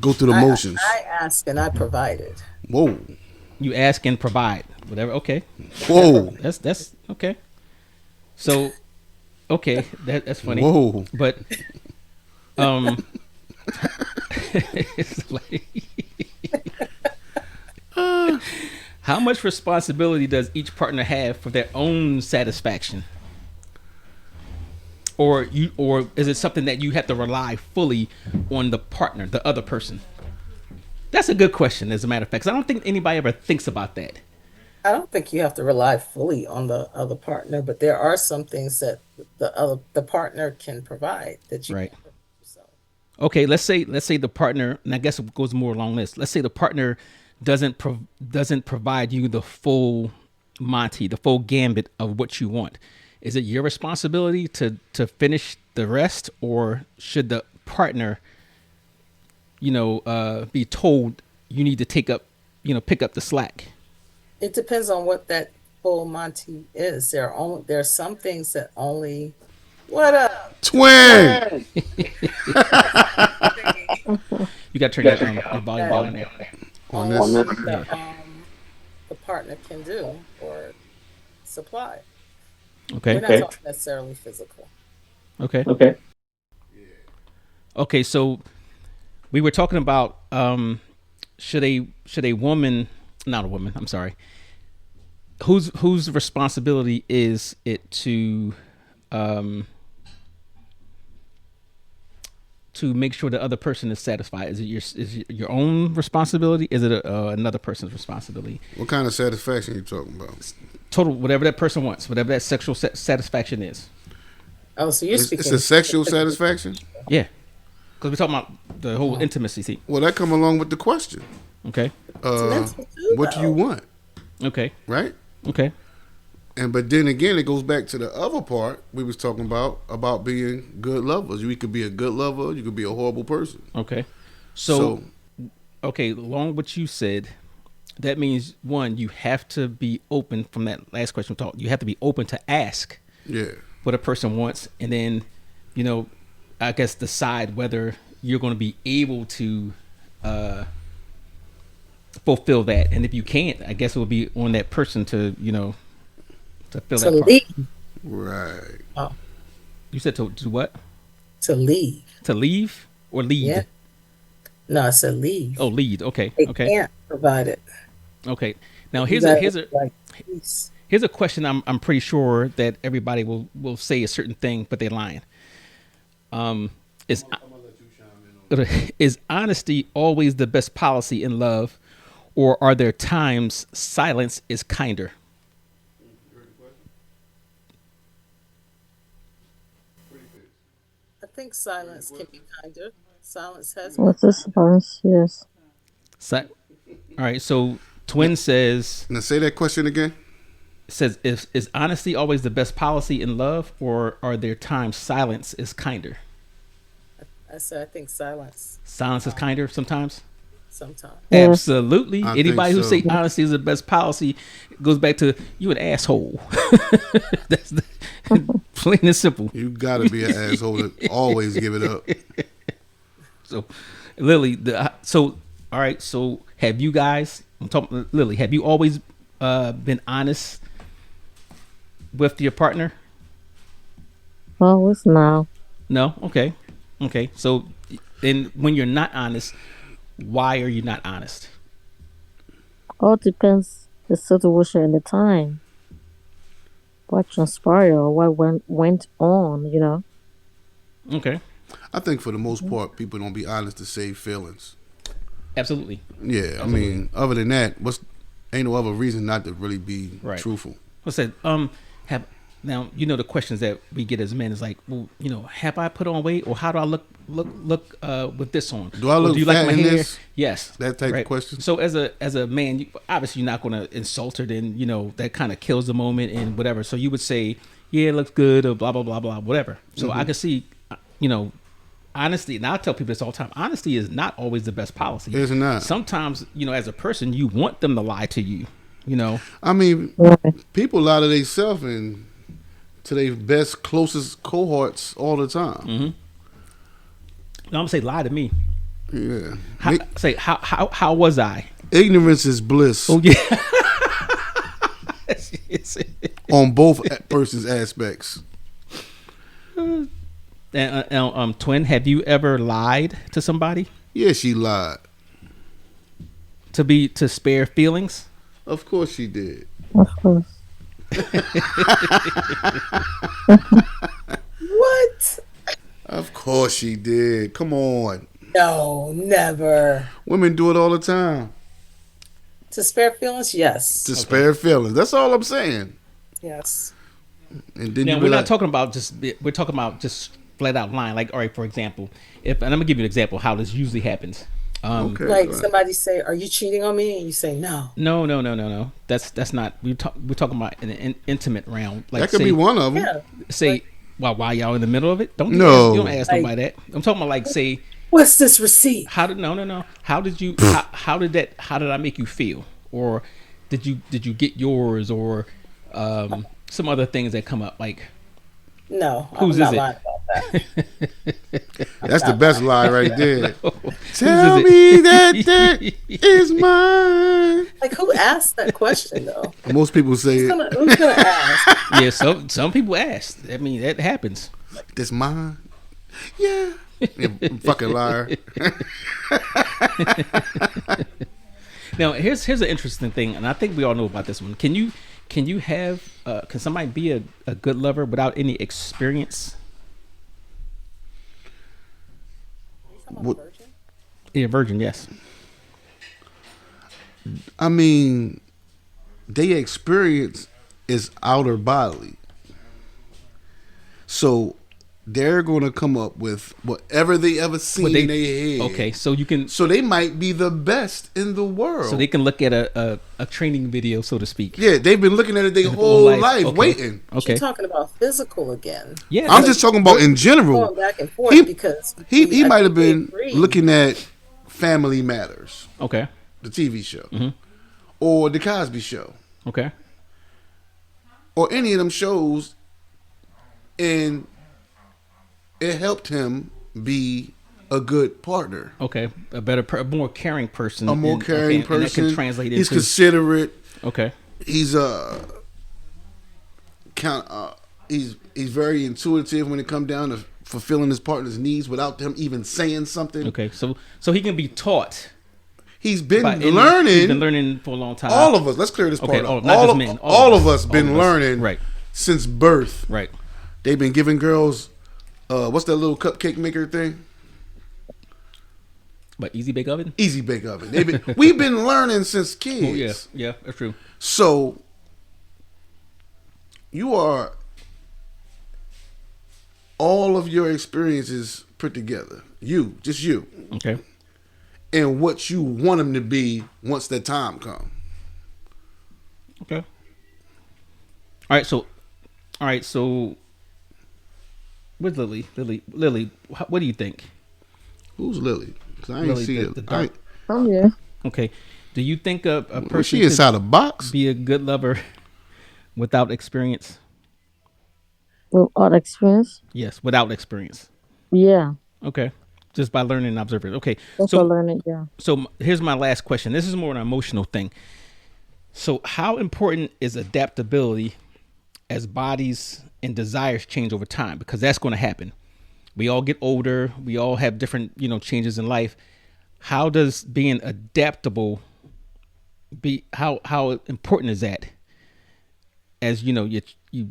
go through the motions? I asked and I provided. Whoa. You ask and provide whatever. Okay. Whoa. That's okay. So, okay, that's funny. Whoa. But, it's like, how much responsibility does each partner have for their own satisfaction? Or is it something that you have to rely fully on the partner, the other person? That's a good question, as a matter of fact. 'Cause I don't think anybody ever thinks about that. I don't think you have to rely fully on the other partner, but there are some things that the partner can provide that you Right. can't provide yourself. Okay, let's say the partner, and I guess it goes more along this. Let's say the partner doesn't provide you the full Monty, the full gambit of what you want. Is it your responsibility to finish the rest, or should the partner, be told you need to pick up the slack? It depends on what that full Monty is. There are some things that only. What up? Twin. You got to turn that the volume down there. On this. The partner can do or supply. Okay. We're not talking necessarily physical. Okay. Okay. So we were talking about should a woman, not a woman, I'm sorry, whose responsibility is it to make sure the other person is satisfied? Is it your own responsibility? Is it another person's responsibility? What kind of satisfaction you talking about? Total, whatever that person wants, whatever that sexual satisfaction is. Oh, so you're speaking. It's a sexual satisfaction? Yeah, because we're talking about the whole intimacy thing. Well, that come along with the question. Okay. It's mental too, What do you want? Okay. Right? Okay. And but then again, it goes back to the other part we was talking about being good lovers. You could be a good lover. You could be a horrible person. Okay. So Okay, along what you said, that means one, you have to be open from that last question we talked. You have to be open to ask yeah, what a person wants, and then, you know, I guess decide whether you're going to be able to fulfill that. And if you can't, I guess it will be on that person to, you know, to fill To that part. leave. right. Oh, You said to what? to leave. To leave or lead? Yeah. No, it's a leave. Oh, lead. Okay. They Okay. can't provide it. Okay. Now You here's gotta, like, peace. here's a question I'm pretty sure that everybody will say a certain thing, but they're lying. Is is honesty always the best policy in love, or are there times silence is kinder? I think silence can be kinder. Silence has been. What's this supposed? Yes. All right. So Twin says Now say that question again. is honesty always the best policy in love, or are there times silence is kinder? I said I think silence Silence is kinder sometimes. sometimes. Yes. Absolutely. I Anybody think who so. say honesty is the best policy goes back to you an asshole. That's plain and simple. You gotta be an asshole to always give it up. So, Lily, so all right. So, have you guys? I'm talking Lily. Have you always been honest with your partner? Always now. No. Okay. Okay. So, and when you're not honest, why are you not honest? All depends the situation and the time. What transpired or what went on, you know. Okay. I think for the most part, people don't be honest to save feelings. Absolutely. Yeah, I mean, other than that, ain't no other reason not to really be Right. truthful. What's that? Have now you know the questions that we get as men is like, well, you know, have I put on weight, or how do I look with this on? Do I Or look do you like fat my in hair? this? Yes, That type of question? So as a man, obviously you're not going to insult her. Then you know that kind of kills the moment and whatever. So you would say, yeah, it looks good, or blah blah blah blah, whatever. So I can see, you know, honesty, and I tell people this all the time, honesty is not always the best policy. It's not. Sometimes, you know, as a person, you want them to lie to you, you know. I mean, Right. people lie to themselves and to their best, closest cohorts all the time. No, I'm gonna say lie to me. Yeah. How was I? Ignorance is bliss Oh yeah. on both person's aspects. And, Twin, have you ever lied to somebody Yeah, she lied. to spare feelings? Of course she did. Of course. What? Of course she did. Come on. No, never. Women do it all the time. To spare feelings, yes. To spare feelings. That's all I'm saying. Yes. And then Now you we're be not like, talking about we're talking about just flat out lying. Like, all right, for example, and I'm gonna give you an example of how this usually happens. okay. Like right. somebody say, "Are you cheating on me?" And you say, "No." No. That's not. We're talking about an intimate round. Like That could say, be one of them. Yeah. Say, why y'all in the middle of it? Don't you No. you don't ask Like- nobody that. I'm talking about like say, What's this receipt? how did no. How did you how did I make you feel? Or did you get yours, or some other things that come up like No, Whose I'm not is it? lying about that. That's the best lie right there. Whose Tell is me it? that is mine. Like, who asked that question though? Most people say Who's gonna ask? Yeah, some people ask. I mean, that happens. this mine. Yeah. You fucking liar. Now, here's an interesting thing, and I think we all know about this one. Can somebody be a good lover without any experience? What- Yeah, virgin, yes. I mean, their experience is outer bodily. So they're going to come up with whatever they ever seen in their head. Okay, so you can. So they might be the best in the world. So they can look at a training video, so to speak. Yeah, they've been looking at it their whole life okay. waiting. Okay. You're talking about physical again. Yeah, I'm just talking about in general. Going back and forth because He might have been agree. looking at Family Matters, Okay. the TV show, or the Cosby Show, Okay. or any of them shows, and it helped him be a good partner, Okay. A more caring person. a more caring person. And that can translate He's into. considerate. Okay. He's he's very intuitive when it comes down to fulfilling his partner's needs without them even saying something. Okay. So he can be taught. He's been learning. He's been learning for a long time. All of us. Let's clear this part up. Not just men. All of us been learning right since birth. Right. They've been giving girls, what's that little cupcake maker thing? But Easy Bake Oven. Easy Bake Oven. We've been learning since kids. Oh, yeah. Yeah, that's true. So you are all of your experiences put together. Just you. Okay. And what you want them to be once that time comes. Okay. All right. So, where's Lily? Lily. What do you think? Who's Lily? 'Cause I ain't Lily, see the it. dark- I'm here. Okay. Do you think a person Was she inside a box? be a good lover without experience? With all the experience? Yes, without experience. Yeah. Okay. Just by learning and observing. Okay. That's So what learning, yeah. here's my last question. This is more an emotional thing. So how important is adaptability as bodies and desires change over time? Because that's going to happen. We all get older. We all have different, changes in life. How does being adaptable how important is that? As you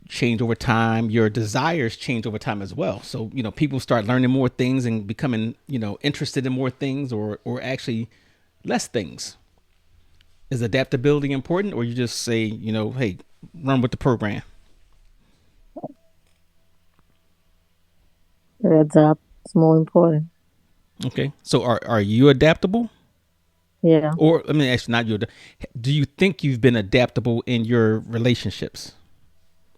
change over time, your desires change over time as well. So, people start learning more things and becoming, interested in more things or actually less things. Is adaptability important, or you just say, hey, run with the program? Adapt. It's more important. Okay. So are you adaptable? Yeah. Or let me ask you, not you. Do you think you've been adaptable in your relationships?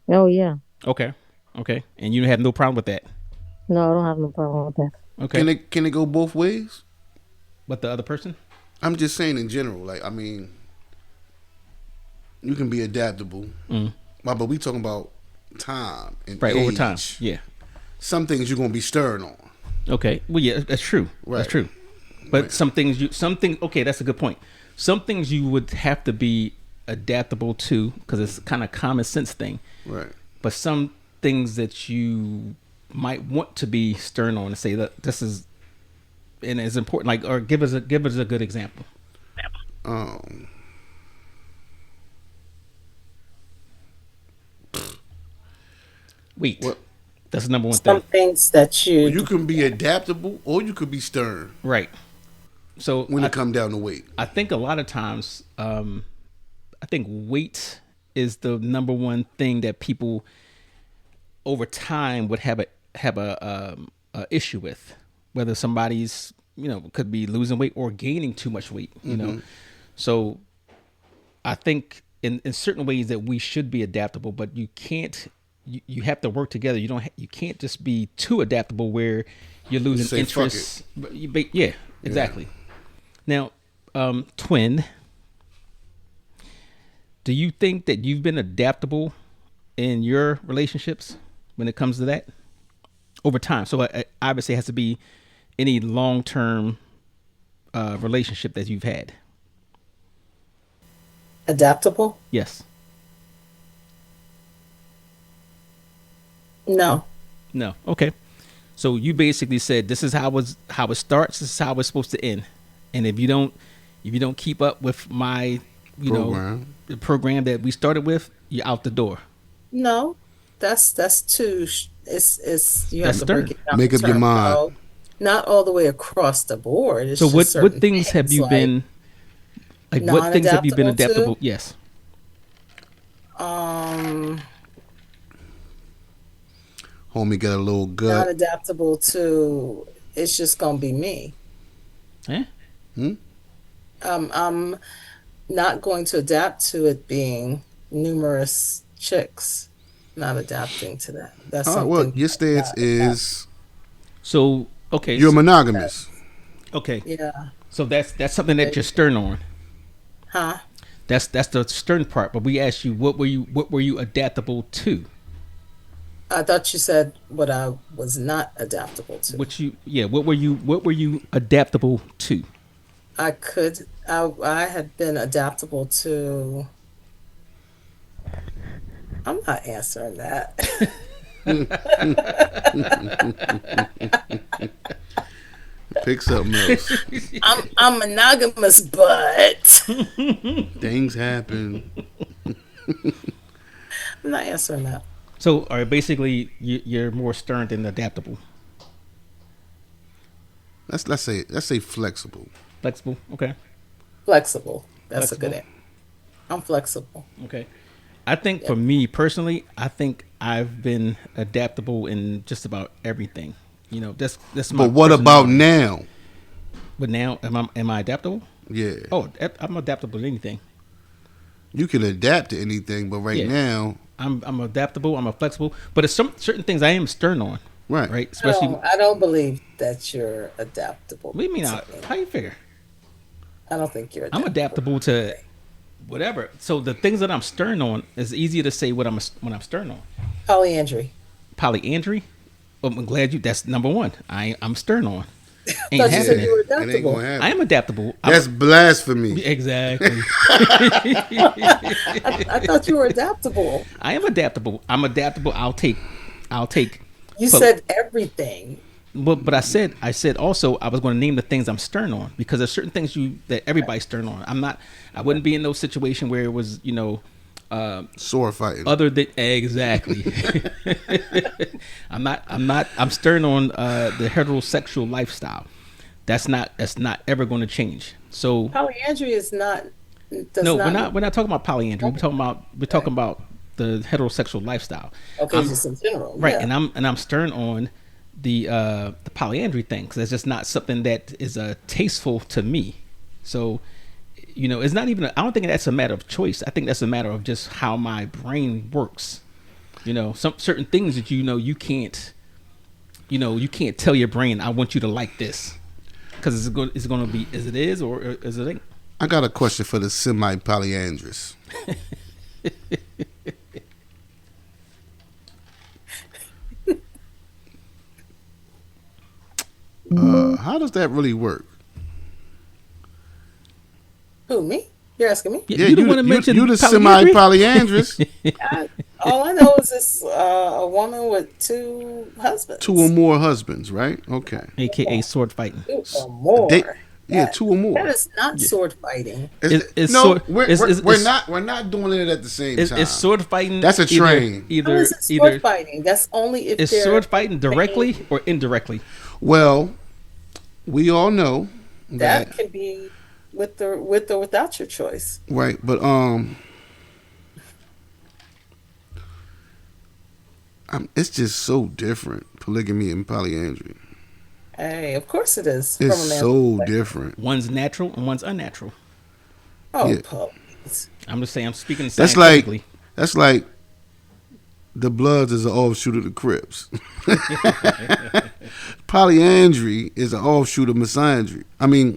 Oh, yeah. Okay. Okay. And you have no problem with that? No, I don't have no problem with that. Okay. Can it go both ways? But the other person? I'm just saying in general. Like, I mean, you can be adaptable. But we talking about time and Right, age. over time. Yeah. Some things you're going to be stern on. Okay. Well, yeah, that's true. Right. That's true. But Right. some things, okay, that's a good point. Some things you would have to be adaptable to because it's kind of common sense thing. Right. But some things that you might want to be stern on and say that this is, and it's important. Like, or give us a good example. Wait. What? That's the number one Some thing. things that You can be adaptable or you could be stern Right. So when it come down to weight. I think a lot of times, I think weight is the number one thing that people over time would have a issue with, whether somebody's could be losing weight or gaining too much weight. So I think in certain ways that we should be adaptable, but you can't. You have to work together. You can't just be too adaptable where you're losing Say, fuck interest. Yeah, exactly. Now, twin, do you think that you've been adaptable in your relationships when it comes to that over time? So obviously it has to be any long-term relationship that you've had. adaptable? Yes. No. No. Okay. So you basically said this is how it starts. This is how it's supposed to end. And if you don't keep up with my the program that we started with, you're out the door. No. That's too. It's you have That's to break stern. it down. Make up your term. mind. No, not all the way across the board. It's So just what certain things have you like, been like? What things have you been non-adaptable adaptable? Yes. Hold Homie got a little Not gut. adaptable to it's just gonna be me. Eh? Hmm? I'm not going to adapt to it being numerous chicks. Not adapting to that. That's All right, well, something your I'm stance not adapt. is So okay, you're monogamous. okay. Yeah. So that's something that There you're you go. stern on. Huh? That's the stern part. But we asked you what were you adaptable to? I thought you said what I was not adaptable to. What you yeah, what were you adaptable to? I had been adaptable to. I'm not answering that. Pick something else. I'm monogamous, but Things happen. I'm not answering that. So are basically you're more stern than adaptable. Let's say flexible. Flexible. Okay. Flexible. That's a good Flexible. answer. I'm flexible. Okay. I think Yeah. for me personally, I think I've been adaptable in just about everything. You know, that's my. But what about personality. now? But now, am I adaptable? Yeah, Oh, I'm adaptable to anything. you can adapt to anything, but right Yeah. now, I'm adaptable. I'm a flexible. But it's some certain things I am stern on. right? Right. Especially. No, I don't believe that you're adaptable. What do you mean? to me. How you figure? I don't think you're I'm adaptable. adaptable to whatever. So the things that I'm stern on is easier to say when I'm stern on. Polyandry. Polyandry. Well, I'm glad you. That's number one. I'm stern on. Ain't Thought you said happening. you were It ain't adaptable. gonna I happen. am adaptable. That's blasphemy. Exactly. I thought you were adaptable. I am adaptable. I'm adaptable. I'll take. You But- said everything. But I said also I was going to name the things I'm stern on because there's certain things that everybody's stern on. I wouldn't be in no situation where it was Sword fighting. other than exactly. I'm stern on the heterosexual lifestyle. That's not ever going to change. So Polyandry is not. Does no, not. we're not talking about polyandry. We're talking about the heterosexual lifestyle. Okay, I'm- just in general. Right, Yeah. and I'm stern on the polyandry thing because it's just not something that is tasteful to me. So, it's not even. I don't think that's a matter of choice. I think that's a matter of just how my brain works. Some certain things that you can't. You can't tell your brain I want you to like this because it's going to be as it is or as it ain't. I got a question for the semi-polyandrous. How does that really work? Who, me? You're asking me? You don't want to mention you the polyandry? semi-polyandrous. All I know is this a woman with two husbands. Two or more husbands, right? Okay. AKA sword fighting. Two or more. Yeah, two or more. That is not sword fighting. It's no, sort- we're it's- not. We're not doing it at the same time. Is sword fighting? That's a train. How Either is it sword either fighting? That's only if is they're sword fighting directly or indirectly? Well, we all know that can be with or without your choice. right? But it's just so different. Polygamy and polyandry. Hey, of course it is. It's from a man's so perspective. different. One's natural and one's unnatural. Oh, Yeah. please. I'm just saying. I'm speaking That's scientifically. like the Bloods is an offshoot of the Crips. Polyandry is an offshoot of misandry. I mean,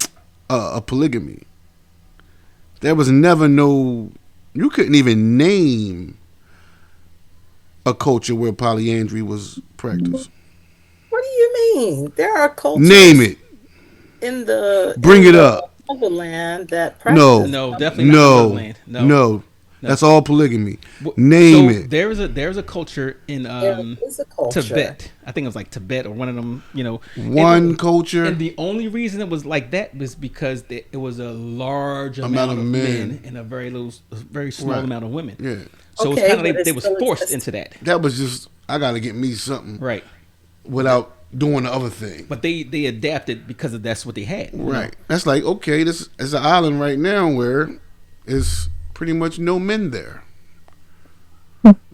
a polygamy. There was never no. You couldn't even name a culture where polyandry was practiced. What do you mean? There are cultures Name it. in the Bring in it the up. Motherland that No. practice. No, definitely not No, Motherland. No. no, that's all polygamy. Wh- Name so it. There's a culture in There is a culture. Tibet. I think it was like Tibet or one of them. One culture. And the only reason it was like that was because it was a large amount of of men. men and a very small Right. amount of women. Yeah, So Okay, it's kind but of it they was still forced exists. into that. that was just. I got to get me something Right. without doing the other thing. But they adapted because that's what they had. Right. That's like, okay, this is an island right now where there's pretty much no men there.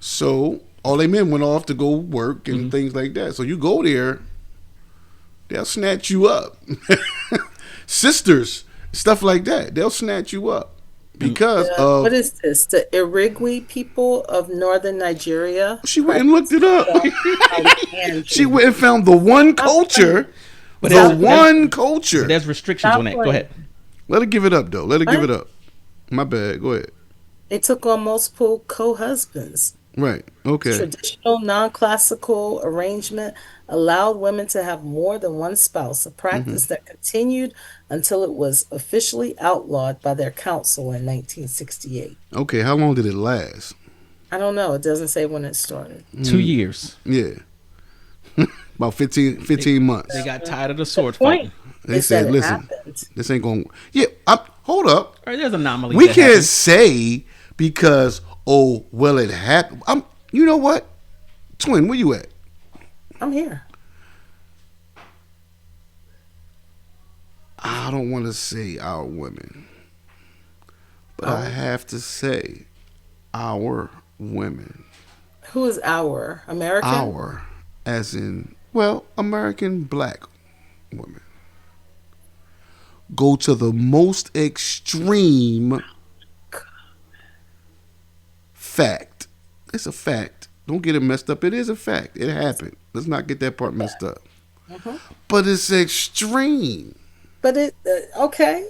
So all they men went off to go work and things like that. So you go there, they'll snatch you up. Sisters, stuff like that, they'll snatch you up because of. What is this? The Irigwe people of northern Nigeria? She went and looked it up. She went and found the one culture. But culture. There's restrictions on that. Go ahead. Let her give it up, though. Let her give it up. My bad. Go ahead. They took on multiple co-husbands. Right. Okay. Traditional non-classical arrangement allowed women to have more than one spouse, a practice that continued until it was officially outlawed by their council in 1968. Okay. How long did it last? I don't know. It doesn't say when it started. 2 years. Yeah. About 15 months. They got tired of the sword fighting. They said, listen, this ain't going to... Yeah, hold up. All right, there's an anomaly. We can't say because, it happened. You know what? Twin, where you at? I'm here. I don't want to say our women, but I have to say our women. Who is our? American? Our, as in, American black women. Go to the most extreme fact. It's a fact. Don't get it messed up. It is a fact. It happened. Let's not get that part messed up. But it's extreme. But okay.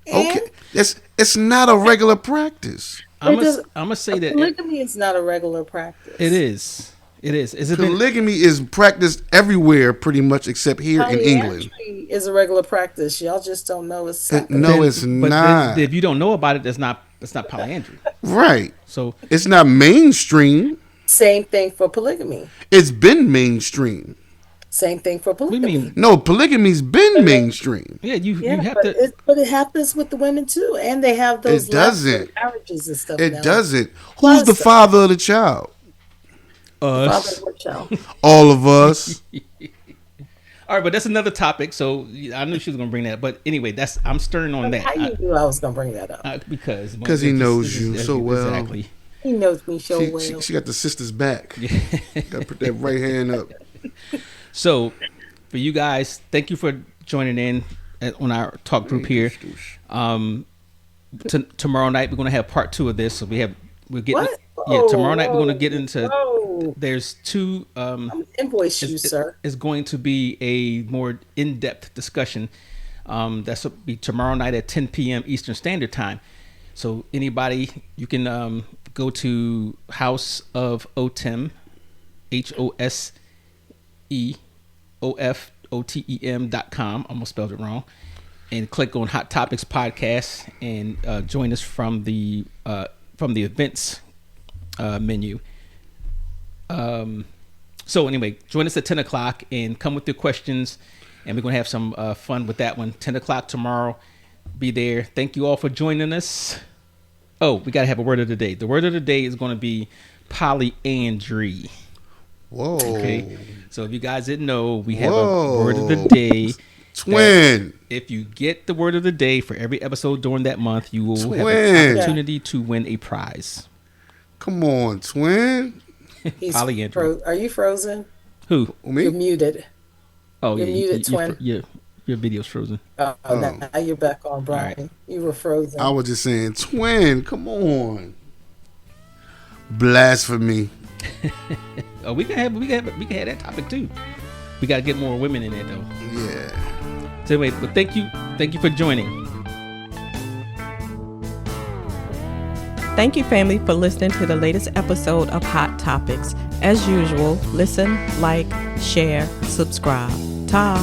Okay. It's not a regular practice. I'm gonna say that polygamy is not a regular practice. It is. It is. Polygamy is practiced everywhere, pretty much, except here in England. Is a regular practice. Y'all just don't know it's happening. No, it's not. If you don't know about it, that's not polyandry. Right. So it's not mainstream. Same thing for polygamy. It's been mainstream. Same thing for polygamy. No, polygamy's been mainstream. Yeah, you have to. But it happens with the women too, and they have those. It doesn't. Marriages and stuff. It doesn't. Who's the father of the child? Us. All of us. All right, but that's another topic. So I knew she was gonna bring that. But anyway, I'm stern on that. How you knew I was gonna bring that up? Because he knows you so well. Exactly. He knows me so well. She got the sister's back. Got to put that right hand up. So, for you guys, thank you for joining in on our talk group here. Tomorrow night we're gonna have part 2 of this. So we're getting. Tomorrow night we're going to get into. There's 2. Invoice you, sir. It's going to be a more in-depth discussion. That's will be tomorrow night at 10 p.m. Eastern Standard Time. So anybody, you can go to House of Otem, HOSEOFOTEM.com. Almost spelled it wrong. And click on Hot Topics Podcast and join us from the events menu. So anyway, join us at 10 o'clock and come with your questions, and we're going to have some fun with that one. 10 o'clock tomorrow. Be there. Thank you all for joining us. Oh, we got to have a word of the day. The word of the day is going to be polyandry. Whoa. Okay. So if you guys didn't know, we have a word of the day. Twin. If you get the word of the day for every episode during that month, you will have an opportunity to win a prize. Come on, twin. Polyandry. Are you frozen? Who? Me? You're muted. Oh, you're muted, twin. Your video's frozen. Now you're back on, Brian. Right. You were frozen. I was just saying, twin, come on. Blasphemy. Oh, we can have that topic too. We got to get more women in there though. Yeah. So anyway, but thank you for joining. Thank you, family, for listening to the latest episode of Hot Topics. As usual, listen, like, share, subscribe. Ta.